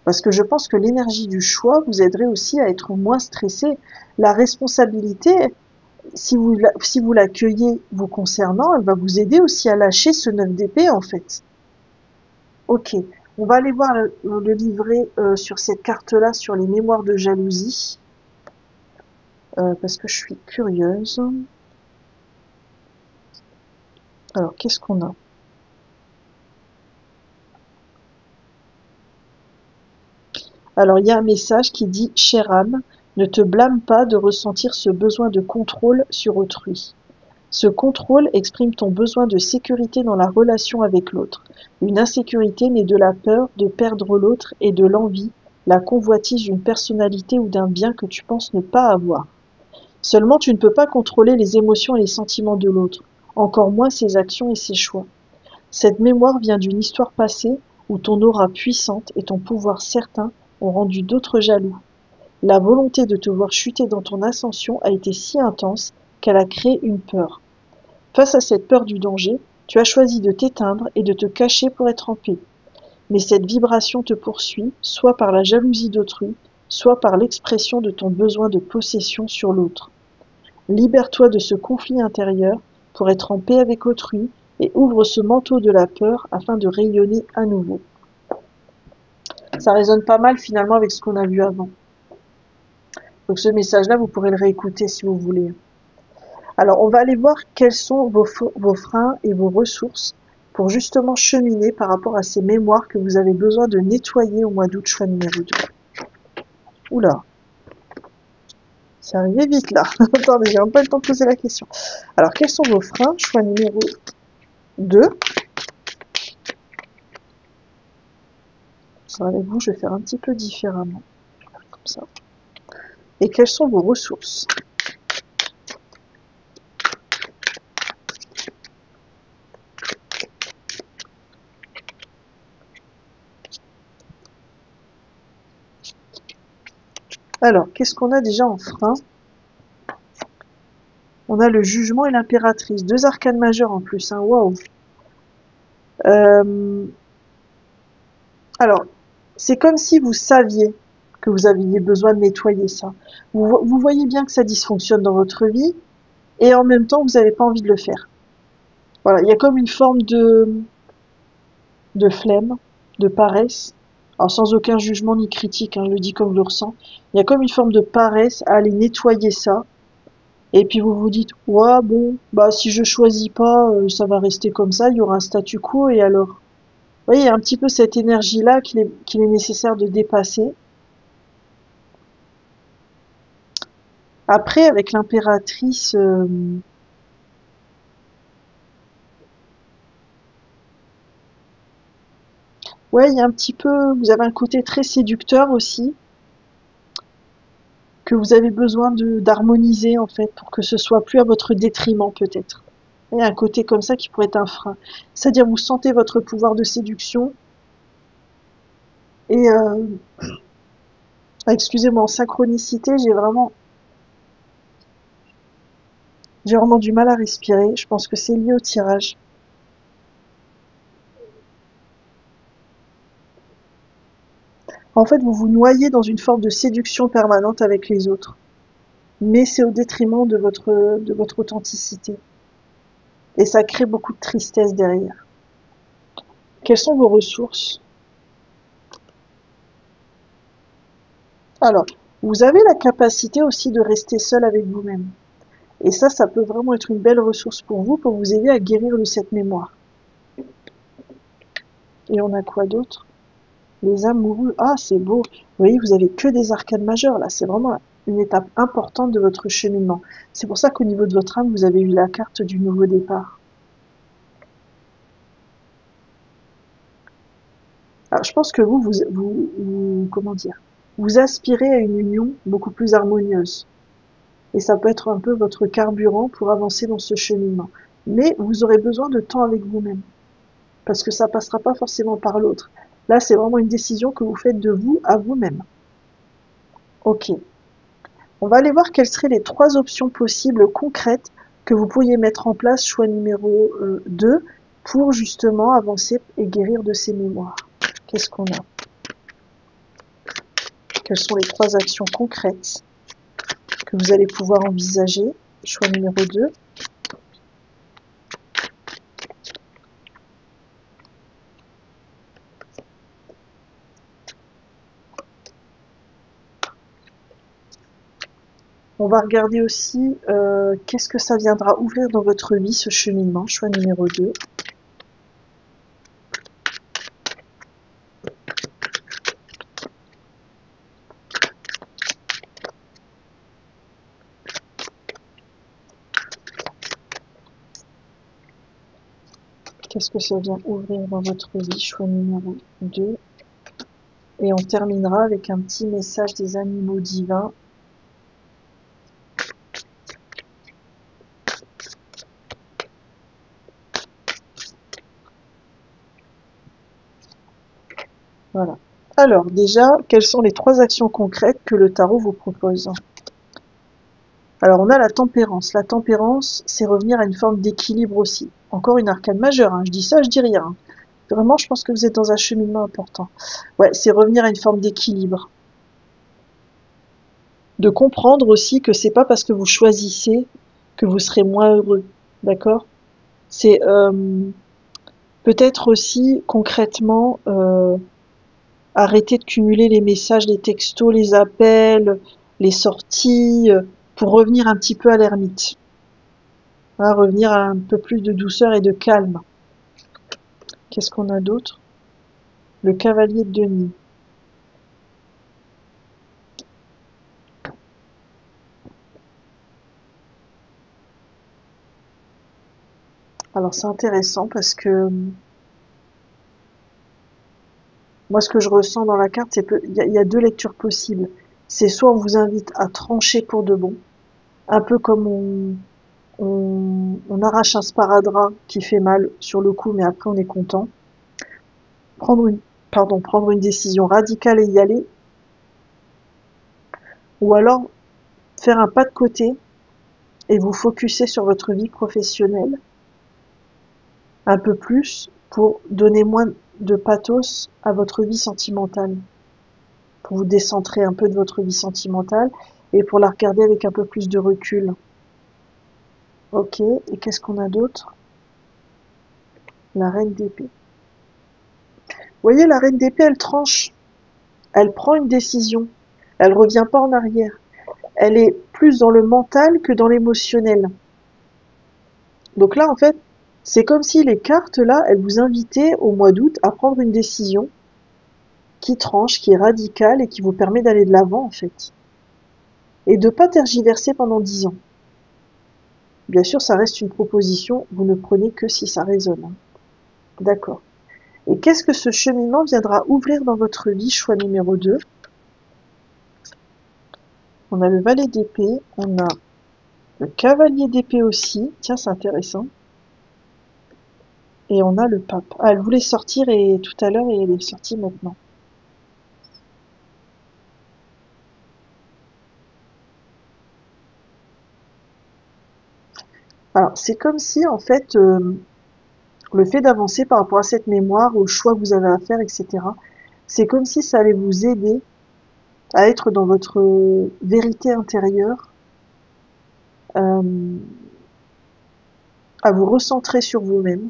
Parce que je pense que l'énergie du choix vous aiderait aussi à être moins stressé. La responsabilité, si vous l'accueillez vous concernant, elle va vous aider aussi à lâcher ce 9 d'épée, en fait. Ok, on va aller voir le livret sur cette carte-là, sur les mémoires de jalousie, parce que je suis curieuse. Alors, qu'est-ce qu'on a? Alors, il y a un message qui dit « Chère âme, ne te blâme pas de ressentir ce besoin de contrôle sur autrui. Ce contrôle exprime ton besoin de sécurité dans la relation avec l'autre. Une insécurité née de la peur de perdre l'autre et de l'envie, la convoitise d'une personnalité ou d'un bien que tu penses ne pas avoir. Seulement tu ne peux pas contrôler les émotions et les sentiments de l'autre, encore moins ses actions et ses choix. Cette mémoire vient d'une histoire passée où ton aura puissante et ton pouvoir certain ont rendu d'autres jaloux. La volonté de te voir chuter dans ton ascension a été si intense qu'elle a créé une peur. Face à cette peur du danger, tu as choisi de t'éteindre et de te cacher pour être en paix. Mais cette vibration te poursuit, soit par la jalousie d'autrui, soit par l'expression de ton besoin de possession sur l'autre. Libère-toi de ce conflit intérieur pour être en paix avec autrui et ouvre ce manteau de la peur afin de rayonner à nouveau. Ça résonne pas mal finalement avec ce qu'on a vu avant. Donc ce message-là, vous pourrez le réécouter si vous voulez. Alors on va aller voir quels sont vos freins et vos ressources pour justement cheminer par rapport à ces mémoires que vous avez besoin de nettoyer au mois d'août, choix numéro 2. Oula, c'est arrivé vite là. Attendez, j'ai même pas le temps de poser la question. Alors quels sont vos freins, choix numéro 2. Avec vous, je vais faire un petit peu différemment. Comme ça. Et quelles sont vos ressources? Alors, qu'est-ce qu'on a déjà en frein? On a le jugement et l'impératrice. 2 arcanes majeures en plus. Hein. Waouh. Alors, c'est comme si vous saviez que vous aviez besoin de nettoyer ça. Vous voyez bien que ça dysfonctionne dans votre vie et en même temps, vous n'avez pas envie de le faire. Voilà, il y a comme une forme de flemme, de paresse. Alors sans aucun jugement ni critique, hein, je le dis comme je le ressens. Il y a comme une forme de paresse à aller nettoyer ça. Et puis vous vous dites, ouais, bon, bah si je choisis pas, ça va rester comme ça, il y aura un statu quo, et alors? Vous voyez, il y a un petit peu cette énergie-là qu'il est nécessaire de dépasser. Après, avec l'impératrice, ouais, il y a un petit peu, vous avez un côté très séducteur aussi, que vous avez besoin d'harmoniser en fait, pour que ce soit plus à votre détriment peut-être. Il y a un côté comme ça qui pourrait être un frein. C'est-à-dire vous sentez votre pouvoir de séduction et excusez-moi, en synchronicité, j'ai vraiment du mal à respirer. Je pense que c'est lié au tirage. En fait, vous vous noyez dans une forme de séduction permanente avec les autres, mais c'est au détriment de votre authenticité. Et ça crée beaucoup de tristesse derrière. Quelles sont vos ressources? Alors, vous avez la capacité aussi de rester seul avec vous-même. Et ça peut vraiment être une belle ressource pour vous aider à guérir de cette mémoire. Et on a quoi d'autre? Les amoureux. Ah, c'est beau. Vous voyez, vous avez que des arcanes majeures là. C'est vraiment une étape importante de votre cheminement. C'est pour ça qu'au niveau de votre âme, vous avez eu la carte du nouveau départ. Alors, je pense que comment dire, vous aspirez à une union beaucoup plus harmonieuse. Et ça peut être un peu votre carburant pour avancer dans ce cheminement. Mais vous aurez besoin de temps avec vous-même. Parce que ça passera pas forcément par l'autre. Là, c'est vraiment une décision que vous faites de vous à vous-même. Ok. On va aller voir quelles seraient les 3 options possibles concrètes que vous pourriez mettre en place, choix numéro 2, pour justement avancer et guérir de ces mémoires. Qu'est-ce qu'on a? Quelles sont les 3 actions concrètes que vous allez pouvoir envisager? Choix numéro 2. On va regarder aussi qu'est-ce que ça viendra ouvrir dans votre vie, ce cheminement, choix numéro 2. Qu'est-ce que ça vient ouvrir dans votre vie, choix numéro 2. Et on terminera avec un petit message des animaux divins. Voilà. Alors déjà, quelles sont les 3 actions concrètes que le tarot vous propose? Alors on a la tempérance. La tempérance, c'est revenir à une forme d'équilibre aussi. Encore une arcane majeure, hein. Je dis ça, je dis rien. Vraiment, je pense que vous êtes dans un cheminement important. Ouais, c'est revenir à une forme d'équilibre. De comprendre aussi que c'est pas parce que vous choisissez que vous serez moins heureux. D'accord? C'est peut-être aussi concrètement arrêter de cumuler les messages, les textos, les appels, les sorties, pour revenir un petit peu à l'ermite. Hein, revenir à un peu plus de douceur et de calme. Qu'est-ce qu'on a d'autre? Le cavalier de Denis. Alors c'est intéressant parce que moi ce que je ressens dans la carte, c'est qu'il y a 2 lectures possibles. C'est soit on vous invite à trancher pour de bon, un peu comme on arrache un sparadrap qui fait mal sur le coup, mais après on est content. Prendre une décision radicale et y aller, ou alors faire un pas de côté et vous focuser sur votre vie professionnelle un peu plus pour donner moins de pathos à votre vie sentimentale, pour vous décentrer un peu de votre vie sentimentale et pour la regarder avec un peu plus de recul. Ok, et qu'est-ce qu'on a d'autre? La reine d'épée. Vous voyez, la reine d'épée, elle tranche. Elle prend une décision. Elle revient pas en arrière. Elle est plus dans le mental que dans l'émotionnel. Donc là, en fait, c'est comme si les cartes, là, elles vous invitaient au mois d'août à prendre une décision qui tranche, qui est radicale et qui vous permet d'aller de l'avant, en fait. Et de pas tergiverser pendant 10 ans. Bien sûr, ça reste une proposition, vous ne prenez que si ça résonne. Hein. D'accord. Et qu'est-ce que ce cheminement viendra ouvrir dans votre vie? Choix numéro 2. On a le valet d'épée, on a le cavalier d'épée aussi. Tiens, c'est intéressant. Et on a le pape. Ah, elle voulait sortir et tout à l'heure et elle est sortie maintenant. Alors, c'est comme si, en fait, le fait d'avancer par rapport à cette mémoire, au choix que vous avez à faire, etc., c'est comme si ça allait vous aider à être dans votre vérité intérieure, euh, à vous recentrer sur vous-même.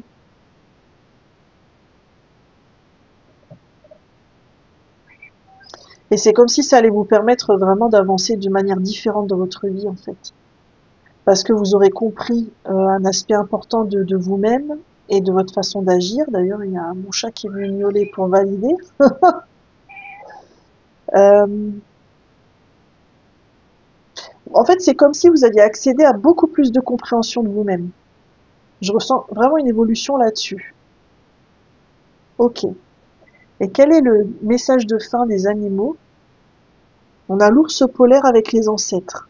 Et c'est comme si ça allait vous permettre vraiment d'avancer d'une manière différente dans votre vie, en fait. Parce que vous aurez compris un aspect important de vous-même et de votre façon d'agir. D'ailleurs, il y a mon chat qui est venu miauler pour valider. Euh, en fait, c'est comme si vous aviez accédé à beaucoup plus de compréhension de vous-même. Je ressens vraiment une évolution là-dessus. Ok. Et quel est le message de fin des animaux? On a l'ours polaire avec les ancêtres.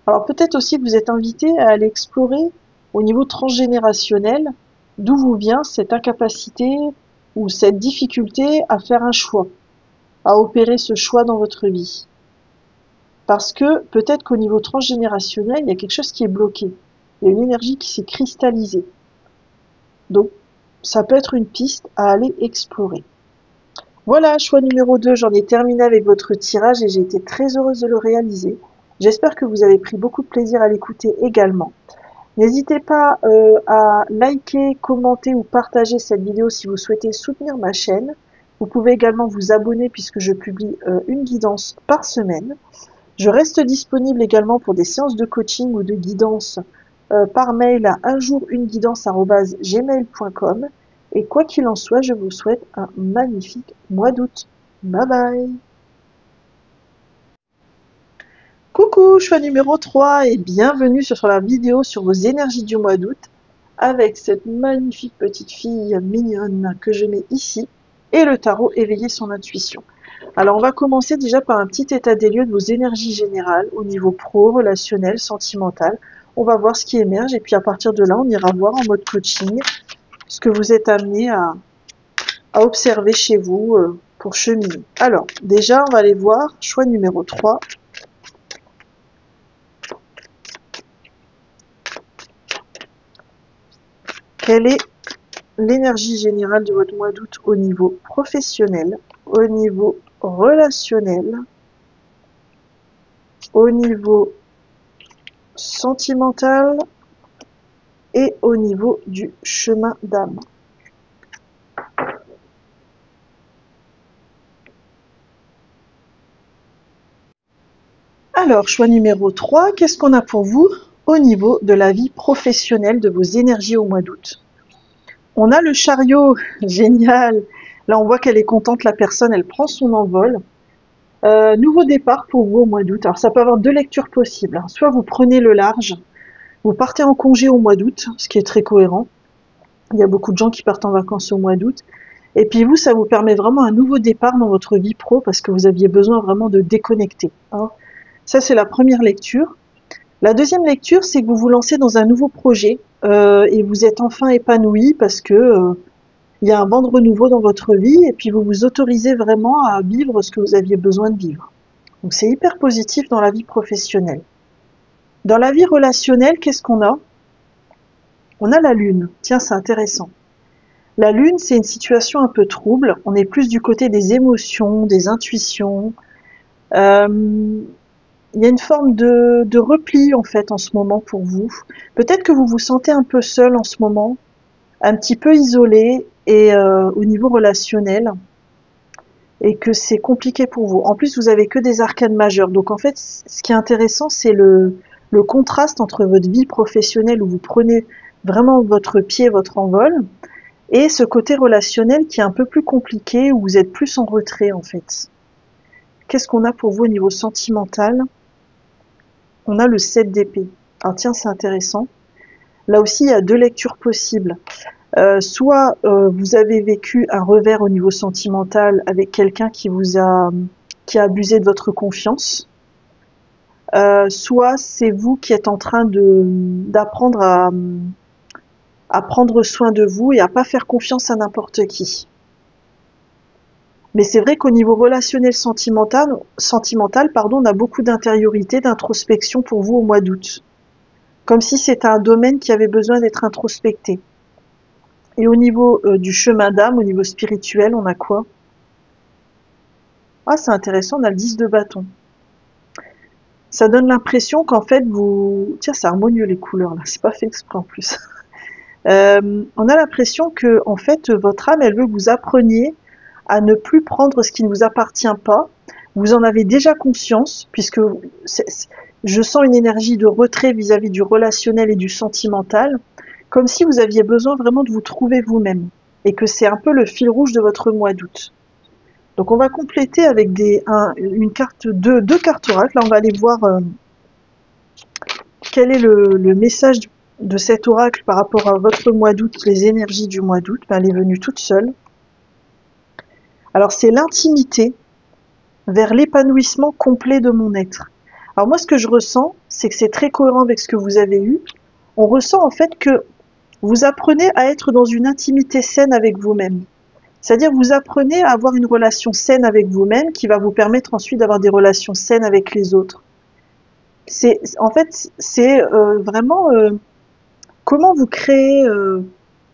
Alors peut-être aussi que vous êtes invité à aller explorer au niveau transgénérationnel d'où vous vient cette incapacité ou cette difficulté à faire un choix, à opérer ce choix dans votre vie. Parce que peut-être qu'au niveau transgénérationnel, il y a quelque chose qui est bloqué. Il y a une énergie qui s'est cristallisée. Donc, ça peut être une piste à aller explorer. Voilà, choix numéro 2, j'en ai terminé avec votre tirage et j'ai été très heureuse de le réaliser. J'espère que vous avez pris beaucoup de plaisir à l'écouter également. N'hésitez pas à liker, commenter ou partager cette vidéo si vous souhaitez soutenir ma chaîne. Vous pouvez également vous abonner puisque je publie une guidance par semaine. Je reste disponible également pour des séances de coaching ou de guidance par mail à unjourunguidance@gmail.com. Et quoi qu'il en soit, je vous souhaite un magnifique mois d'août. Bye bye! Coucou, choix numéro 3 et bienvenue sur la vidéo sur vos énergies du mois d'août avec cette magnifique petite fille mignonne que je mets ici et le tarot éveiller son intuition. Alors on va commencer déjà par un petit état des lieux de vos énergies générales au niveau pro, relationnel, sentimental. On va voir ce qui émerge et puis à partir de là on ira voir en mode coaching ce que vous êtes amené à observer chez vous pour cheminer. Alors déjà on va aller voir choix numéro 3. Quelle est l'énergie générale de votre mois d'août au niveau professionnel, au niveau relationnel, au niveau sentimental et au niveau du chemin d'âme? Alors, choix numéro 3, qu'est-ce qu'on a pour vous au niveau de la vie professionnelle de vos énergies au mois d'août? On a le chariot, génial. Là, on voit qu'elle est contente, la personne, elle prend son envol. Nouveau départ pour vous au mois d'août. Alors, ça peut avoir deux lectures possibles. Soit vous prenez le large, vous partez en congé au mois d'août, ce qui est très cohérent. Il y a beaucoup de gens qui partent en vacances au mois d'août. Et puis vous, ça vous permet vraiment un nouveau départ dans votre vie pro parce que vous aviez besoin vraiment de déconnecter. Hein. Ça, c'est la première lecture. La deuxième lecture, c'est que vous vous lancez dans un nouveau projet et vous êtes enfin épanoui parce que il y a un vent de renouveau dans votre vie et puis vous vous autorisez vraiment à vivre ce que vous aviez besoin de vivre. Donc c'est hyper positif dans la vie professionnelle. Dans la vie relationnelle, qu'est-ce qu'on a? On a la lune. Tiens, c'est intéressant. La lune, c'est une situation un peu trouble. On est plus du côté des émotions, des intuitions. Il y a une forme de repli en fait en ce moment pour vous. Peut-être que vous vous sentez un peu seul en ce moment, un petit peu isolé et au niveau relationnel. et que c'est compliqué pour vous. En plus, vous avez que des arcanes majeures. Donc en fait, ce qui est intéressant, c'est le contraste entre votre vie professionnelle où vous prenez vraiment votre pied, votre envol, et ce côté relationnel qui est un peu plus compliqué, où vous êtes plus en retrait en fait. Qu'est-ce qu'on a pour vous au niveau sentimental? On a le 7 d'épée. Alors tiens, c'est intéressant. Là aussi, il y a deux lectures possibles. Soit vous avez vécu un revers au niveau sentimental avec quelqu'un qui a abusé de votre confiance. Soit c'est vous qui êtes en train d'apprendre à prendre soin de vous et à pas faire confiance à n'importe qui. Mais c'est vrai qu'au niveau relationnel sentimental, pardon, on a beaucoup d'intériorité, d'introspection pour vous au mois d'août. Comme si c'était un domaine qui avait besoin d'être introspecté. Et au niveau du chemin d'âme, au niveau spirituel, on a quoi? Ah, c'est intéressant, on a le 10 de bâton. Ça donne l'impression qu'en fait, vous... Tiens, c'est harmonieux les couleurs, là, c'est pas fait exprès en plus. On a l'impression que, en fait, votre âme, elle veut que vous appreniez à ne plus prendre ce qui ne vous appartient pas. Vous en avez déjà conscience, puisque je sens une énergie de retrait vis-à-vis du relationnel et du sentimental, comme si vous aviez besoin vraiment de vous trouver vous-même, et que c'est un peu le fil rouge de votre mois d'août. Donc on va compléter avec une carte, deux cartes oracles. Là, on va aller voir quel est le message de cet oracle par rapport à votre mois d'août, les énergies du mois d'août. Ben, elle est venue toute seule. Alors c'est l'intimité vers l'épanouissement complet de mon être. Alors moi, ce que je ressens, c'est que c'est très cohérent avec ce que vous avez eu. On ressent en fait que vous apprenez à être dans une intimité saine avec vous-même. C'est-à-dire que vous apprenez à avoir une relation saine avec vous-même qui va vous permettre ensuite d'avoir des relations saines avec les autres. En fait, c'est vraiment comment vous créez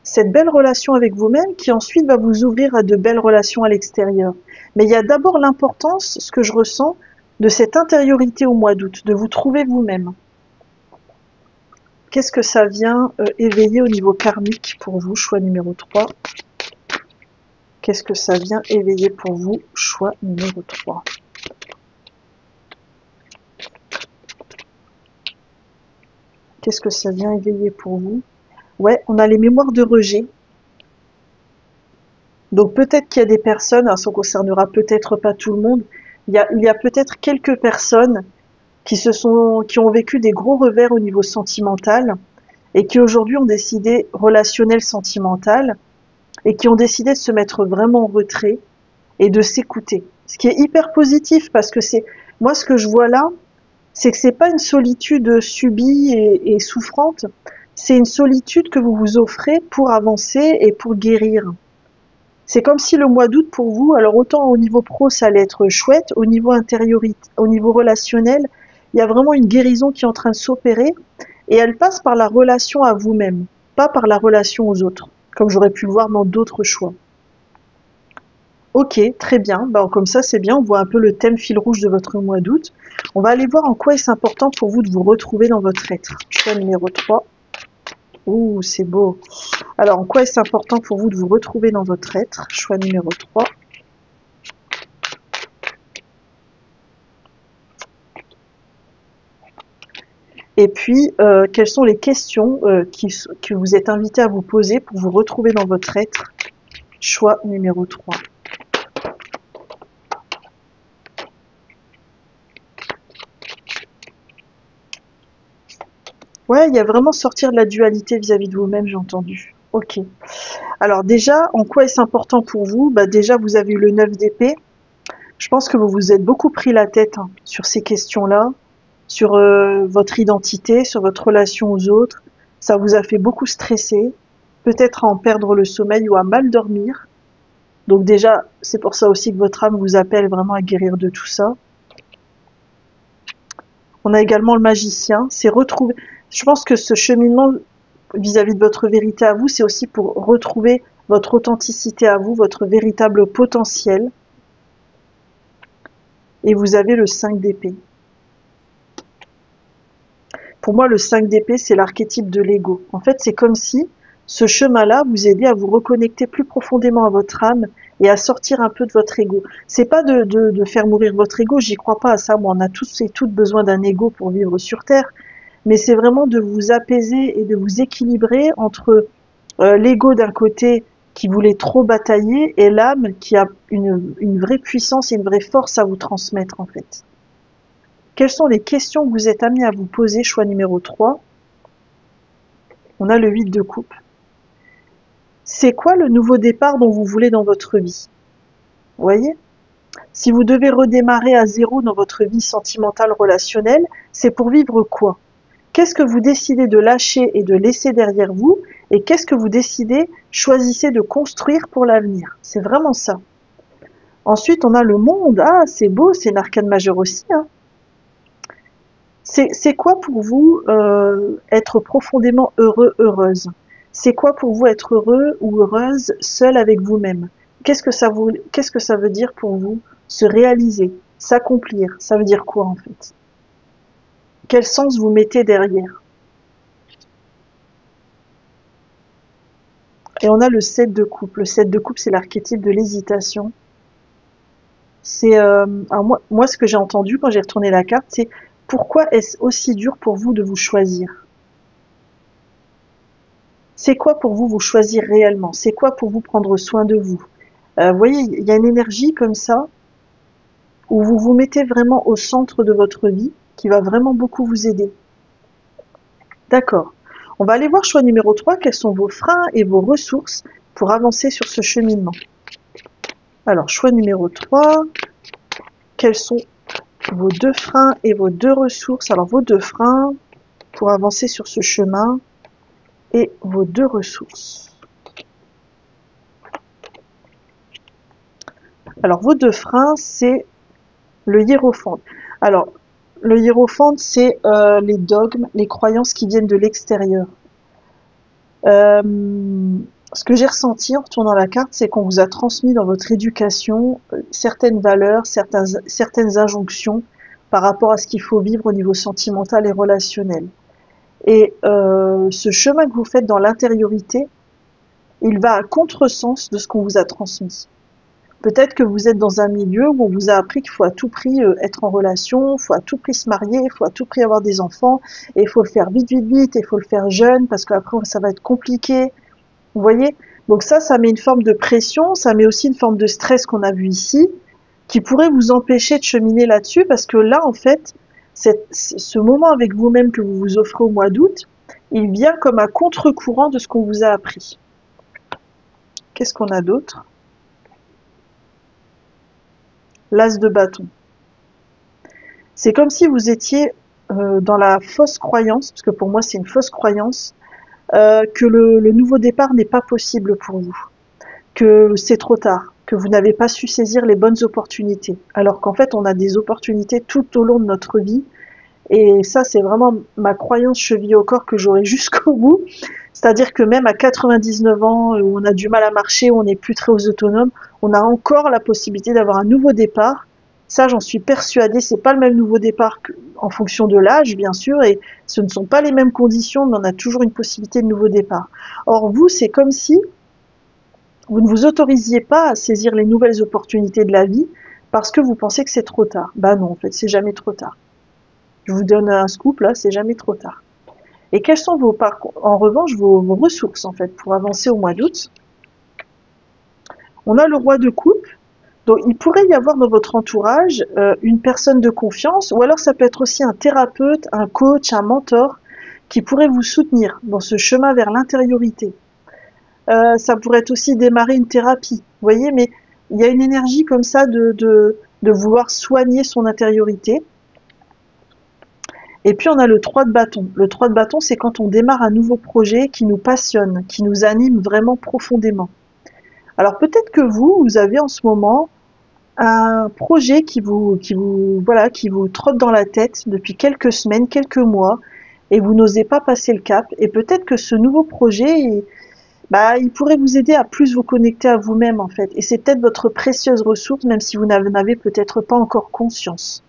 cette belle relation avec vous-même qui ensuite va vous ouvrir à de belles relations à l'extérieur. Mais il y a d'abord l'importance, ce que je ressens, de cette intériorité au mois d'août, de vous trouver vous-même. Qu'est-ce que ça vient éveiller au niveau karmique pour vous, choix numéro 3? Qu'est-ce que ça vient éveiller pour vous, choix numéro 3? Qu'est-ce que ça vient éveiller pour vous? Ouais, on a les mémoires de rejet. Donc peut-être qu'il y a des personnes, alors ça ne concernera peut-être pas tout le monde, il y a peut-être quelques personnes qui ont vécu des gros revers au niveau sentimental et qui aujourd'hui ont décidé relationnel sentimental et qui ont décidé de se mettre vraiment en retrait et de s'écouter. Ce qui est hyper positif parce que c'est, moi ce que je vois là, c'est que c'est pas une solitude subie et souffrante, c'est une solitude que vous vous offrez pour avancer et pour guérir. C'est comme si le mois d'août pour vous, alors autant au niveau pro ça allait être chouette, au niveau intériorité, au niveau relationnel, il y a vraiment une guérison qui est en train de s'opérer et elle passe par la relation à vous-même, pas par la relation aux autres, comme j'aurais pu le voir dans d'autres choix. Ok, très bien, ben, comme ça c'est bien, on voit un peu le thème fil rouge de votre mois d'août. On va aller voir en quoi est-ce important pour vous de vous retrouver dans votre être. Choix numéro 3. Ouh, c'est beau. Alors, en quoi est-ce important pour vous de vous retrouver dans votre être? Choix numéro 3. Et puis, quelles sont les questions que vous êtes invité à vous poser pour vous retrouver dans votre être? Choix numéro 3. Ouais, il y a vraiment sortir de la dualité vis-à-vis de vous-même, j'ai entendu. Ok. Alors déjà, en quoi est-ce important pour vous? Bah déjà, vous avez eu le 9 d'épée. Je pense que vous vous êtes beaucoup pris la tête sur ces questions-là, sur votre identité, sur votre relation aux autres. Ça vous a fait beaucoup stresser, peut-être à en perdre le sommeil ou à mal dormir. Donc déjà, c'est pour ça aussi que votre âme vous appelle vraiment à guérir de tout ça. On a également le magicien, c'est retrouver. Je pense que ce cheminement vis-à-vis de votre vérité à vous, c'est aussi pour retrouver votre authenticité à vous, votre véritable potentiel. Et vous avez le 5 d'épée. Pour moi, le 5 d'épée, c'est l'archétype de l'ego. En fait, c'est comme si ce chemin-là vous aider à vous reconnecter plus profondément à votre âme et à sortir un peu de votre ego. C'est pas de faire mourir votre ego, j'y crois pas à ça. Moi, on a tous et toutes besoin d'un ego pour vivre sur Terre, mais c'est vraiment de vous apaiser et de vous équilibrer entre l'ego d'un côté qui voulait trop batailler et l'âme qui a une vraie puissance et une vraie force à vous transmettre en fait. Quelles sont les questions que vous êtes amenés à vous poser? Choix numéro 3. On a le 8 de coupe. C'est quoi le nouveau départ dont vous voulez dans votre vie? Vous voyez? Si vous devez redémarrer à zéro dans votre vie sentimentale relationnelle, c'est pour vivre quoi? Qu'est-ce que vous décidez de lâcher et de laisser derrière vous? Et qu'est-ce que vous décidez, choisissez de construire pour l'avenir? C'est vraiment ça. Ensuite, on a le monde. Ah, c'est beau, c'est une arcane majeure aussi. Hein. C'est quoi pour vous être profondément heureux, heureuse? C'est quoi pour vous être heureux ou heureuse seul avec vous-même? Qu'est-ce que ça veut dire pour vous se réaliser, s'accomplir? Ça veut dire quoi en fait? Quel sens vous mettez derrière? Et on a le 7 de coupe. Le 7 de coupe, c'est l'archétype de l'hésitation. C'est moi, ce que j'ai entendu quand j'ai retourné la carte, c'est pourquoi est-ce aussi dur pour vous de vous choisir? C'est quoi pour vous choisir réellement? C'est quoi pour vous prendre soin de vous? Vous voyez, il y a une énergie comme ça où vous vous mettez vraiment au centre de votre vie qui va vraiment beaucoup vous aider. D'accord. On va aller voir choix numéro 3, quels sont vos freins et vos ressources pour avancer sur ce cheminement. Alors, choix numéro 3, quels sont vos 2 freins et vos 2 ressources? Alors, vos 2 freins pour avancer sur ce chemin et vos 2 ressources. Alors, vos 2 freins, c'est le hiérophante. Alors, le hiérophante, c'est les dogmes, les croyances qui viennent de l'extérieur. Ce que j'ai ressenti en retournant la carte, c'est qu'on vous a transmis dans votre éducation certaines valeurs, certaines injonctions par rapport à ce qu'il faut vivre au niveau sentimental et relationnel. Et ce chemin que vous faites dans l'intériorité, il va à contresens de ce qu'on vous a transmis. Peut-être que vous êtes dans un milieu où on vous a appris qu'il faut à tout prix être en relation, il faut à tout prix se marier, il faut à tout prix avoir des enfants, et il faut le faire vite, vite, vite, et il faut le faire jeune, parce qu'après ça va être compliqué. Vous voyez? Donc ça met une forme de pression, ça met aussi une forme de stress qu'on a vu ici, qui pourrait vous empêcher de cheminer là-dessus, parce que là, en fait, ce moment avec vous-même que vous vous offrez au mois d'août, il vient comme à contre-courant de ce qu'on vous a appris. Qu'est-ce qu'on a d'autre? L'as de bâton. C'est comme si vous étiez dans la fausse croyance, parce que pour moi c'est une fausse croyance, que le nouveau départ n'est pas possible pour vous, que c'est trop tard, que vous n'avez pas su saisir les bonnes opportunités, alors qu'en fait on a des opportunités tout au long de notre vie, et ça c'est vraiment ma croyance chevillée au corps que j'aurai jusqu'au bout, c'est-à-dire que même à 99 ans, où on a du mal à marcher, où on n'est plus très autonome, on a encore la possibilité d'avoir un nouveau départ. Ça, j'en suis persuadée, c'est pas le même nouveau départ en fonction de l'âge, bien sûr, et ce ne sont pas les mêmes conditions, mais on a toujours une possibilité de nouveau départ. Or, vous, c'est comme si vous ne vous autorisiez pas à saisir les nouvelles opportunités de la vie parce que vous pensez que c'est trop tard. Bah non, en fait, c'est jamais trop tard. Je vous donne un scoop, là, c'est jamais trop tard. Et quels sont en revanche vos ressources en fait pour avancer au mois d'août? On a le roi de coupe, donc il pourrait y avoir dans votre entourage une personne de confiance, ou alors ça peut être aussi un thérapeute, un coach, un mentor qui pourrait vous soutenir dans ce chemin vers l'intériorité. Ça pourrait être aussi démarrer une thérapie, vous voyez, mais il y a une énergie comme ça de vouloir soigner son intériorité. Et puis on a le 3 de bâton. Le 3 de bâton, c'est quand on démarre un nouveau projet qui nous passionne, qui nous anime vraiment profondément. Alors peut-être que vous avez en ce moment un projet qui vous trotte dans la tête depuis quelques semaines, quelques mois, et vous n'osez pas passer le cap. Et peut-être que ce nouveau projet, il pourrait vous aider à plus vous connecter à vous-même en fait. Et c'est peut-être votre précieuse ressource, même si vous n'en avez peut-être pas encore conscience.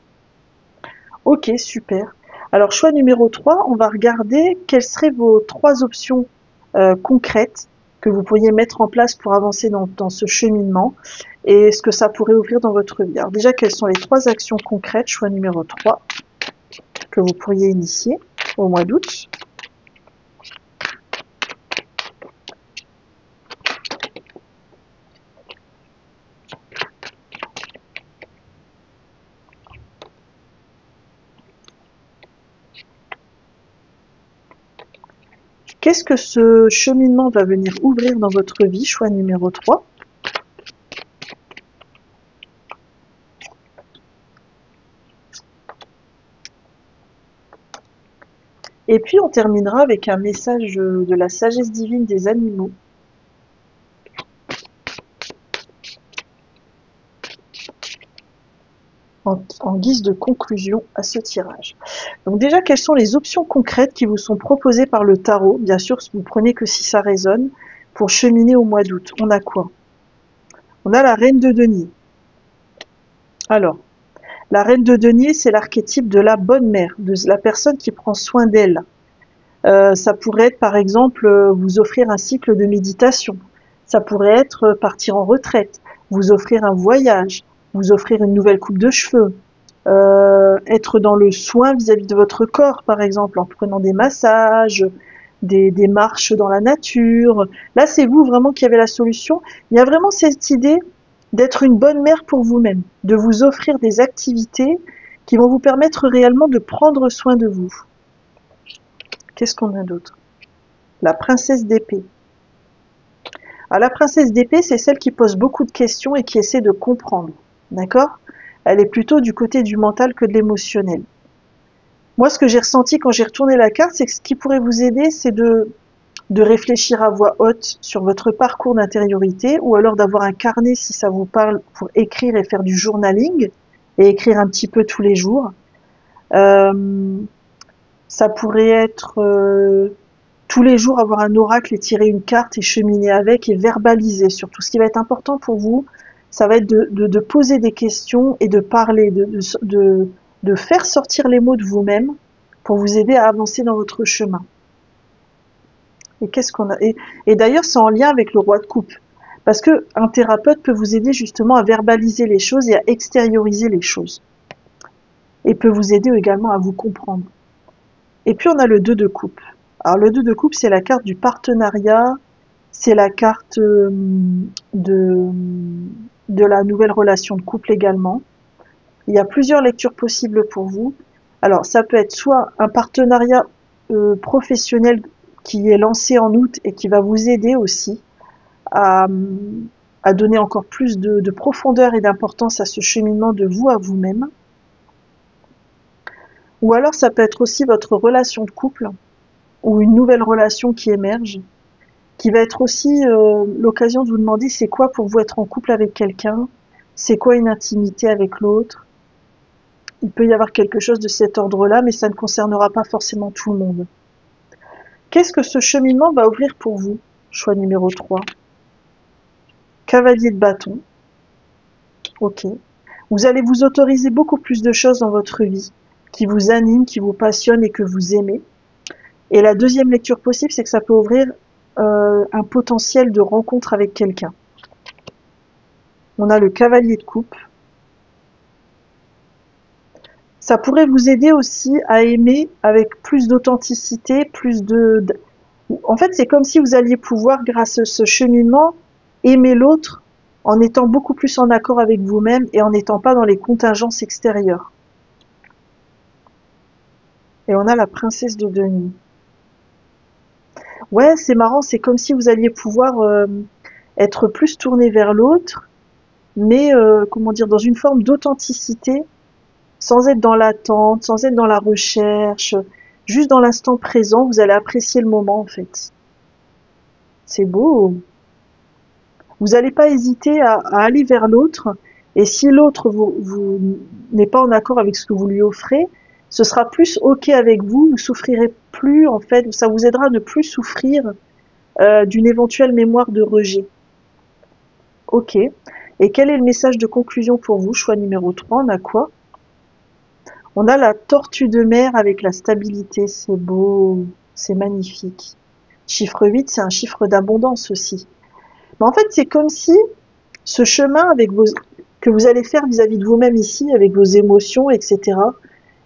Ok, super. Alors, choix numéro 3, on va regarder quelles seraient vos 3 options concrètes que vous pourriez mettre en place pour avancer dans ce cheminement et ce que ça pourrait ouvrir dans votre vie. Alors déjà, quelles sont les 3 actions concrètes, choix numéro 3, que vous pourriez initier au mois d'août? Qu'est-ce que ce cheminement va venir ouvrir dans votre vie, choix numéro 3? Et puis on terminera avec un message de la sagesse divine des animaux. En guise de conclusion à ce tirage. Donc déjà, quelles sont les options concrètes qui vous sont proposées par le tarot? Bien sûr, vous prenez que si ça résonne, pour cheminer au mois d'août. On a quoi? On a la reine de denier. Alors, la reine de denier, c'est l'archétype de la bonne mère, de la personne qui prend soin d'elle. Ça pourrait être, par exemple, vous offrir un cycle de méditation. Ça pourrait être partir en retraite, vous offrir un voyage, vous offrir une nouvelle coupe de cheveux, être dans le soin vis-à-vis de votre corps, par exemple, en prenant des massages, des marches dans la nature. Là, c'est vous vraiment qui avez la solution. Il y a vraiment cette idée d'être une bonne mère pour vous-même, de vous offrir des activités qui vont vous permettre réellement de prendre soin de vous. Qu'est-ce qu'on a d'autre? La princesse d'épée. Alors, la princesse d'épée, c'est celle qui pose beaucoup de questions et qui essaie de comprendre. D'accord? Elle est plutôt du côté du mental que de l'émotionnel. Moi, ce que j'ai ressenti quand j'ai retourné la carte, c'est que ce qui pourrait vous aider, c'est de réfléchir à voix haute sur votre parcours d'intériorité, ou alors d'avoir un carnet, si ça vous parle, pour écrire et faire du journaling, et écrire un petit peu tous les jours. Ça pourrait être tous les jours avoir un oracle et tirer une carte et cheminer avec et verbaliser surtout. Ce qui va être important pour vous, ça va être de poser des questions et de parler, de faire sortir les mots de vous-même pour vous aider à avancer dans votre chemin. Et qu'est-ce qu'on a? Et d'ailleurs, c'est en lien avec le roi de coupe. Parce que un thérapeute peut vous aider justement à verbaliser les choses et à extérioriser les choses. Et peut vous aider également à vous comprendre. Et puis on a le 2 de coupe. Alors le 2 de coupe, c'est la carte du partenariat, c'est la carte de la nouvelle relation de couple également. Il y a plusieurs lectures possibles pour vous. Alors ça peut être soit un partenariat professionnel qui est lancé en août et qui va vous aider aussi à donner encore plus de profondeur et d'importance à ce cheminement de vous à vous-même. Ou alors ça peut être aussi votre relation de couple ou une nouvelle relation qui émerge, qui va être aussi l'occasion de vous demander c'est quoi pour vous être en couple avec quelqu'un, c'est quoi une intimité avec l'autre. Il peut y avoir quelque chose de cet ordre-là, mais ça ne concernera pas forcément tout le monde. Qu'est-ce que ce cheminement va ouvrir pour vous? Choix numéro 3. Cavalier de bâton. Ok. Vous allez vous autoriser beaucoup plus de choses dans votre vie qui vous animent, qui vous passionnent et que vous aimez. Et la deuxième lecture possible, c'est que ça peut ouvrir un potentiel de rencontre avec quelqu'un. On a le cavalier de coupe. Ça pourrait vous aider aussi à aimer avec plus d'authenticité, En fait, c'est comme si vous alliez pouvoir, grâce à ce cheminement, aimer l'autre en étant beaucoup plus en accord avec vous-même et en n'étant pas dans les contingences extérieures. Et on a la princesse de denier. Ouais, c'est marrant, c'est comme si vous alliez pouvoir être plus tourné vers l'autre, mais comment dire, dans une forme d'authenticité, sans être dans l'attente, sans être dans la recherche, juste dans l'instant présent, vous allez apprécier le moment en fait. C'est beau. Vous n'allez pas hésiter à aller vers l'autre, et si l'autre vous n'est pas en accord avec ce que vous lui offrez, ce sera plus ok avec vous, vous souffrirez plus en fait, ça vous aidera à ne plus souffrir d'une éventuelle mémoire de rejet. Ok. Et quel est le message de conclusion pour vous? Choix numéro 3, on a quoi? On a la tortue de mer avec la stabilité, c'est beau, c'est magnifique. Chiffre 8, c'est un chiffre d'abondance aussi. Mais en fait, c'est comme si ce chemin que vous allez faire vis-à-vis de vous-même ici, avec vos émotions, etc.,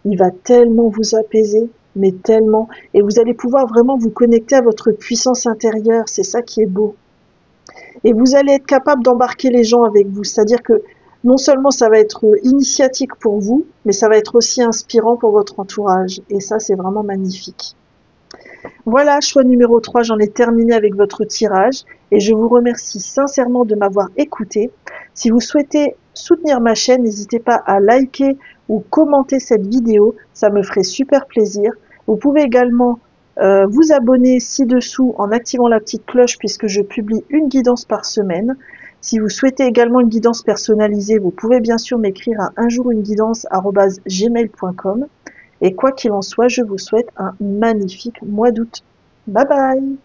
il va tellement vous apaiser, mais tellement. Et vous allez pouvoir vraiment vous connecter à votre puissance intérieure. C'est ça qui est beau. Et vous allez être capable d'embarquer les gens avec vous. C'est-à-dire que non seulement ça va être initiatique pour vous, mais ça va être aussi inspirant pour votre entourage. Et ça, c'est vraiment magnifique. Voilà, choix numéro 3, j'en ai terminé avec votre tirage et je vous remercie sincèrement de m'avoir écouté. Si vous souhaitez soutenir ma chaîne, n'hésitez pas à liker ou commenter cette vidéo, ça me ferait super plaisir. Vous pouvez également vous abonner ci-dessous en activant la petite cloche puisque je publie une guidance par semaine. Si vous souhaitez également une guidance personnalisée, vous pouvez bien sûr m'écrire à unjourunguidance@gmail.com. Et quoi qu'il en soit, je vous souhaite un magnifique mois d'août. Bye bye!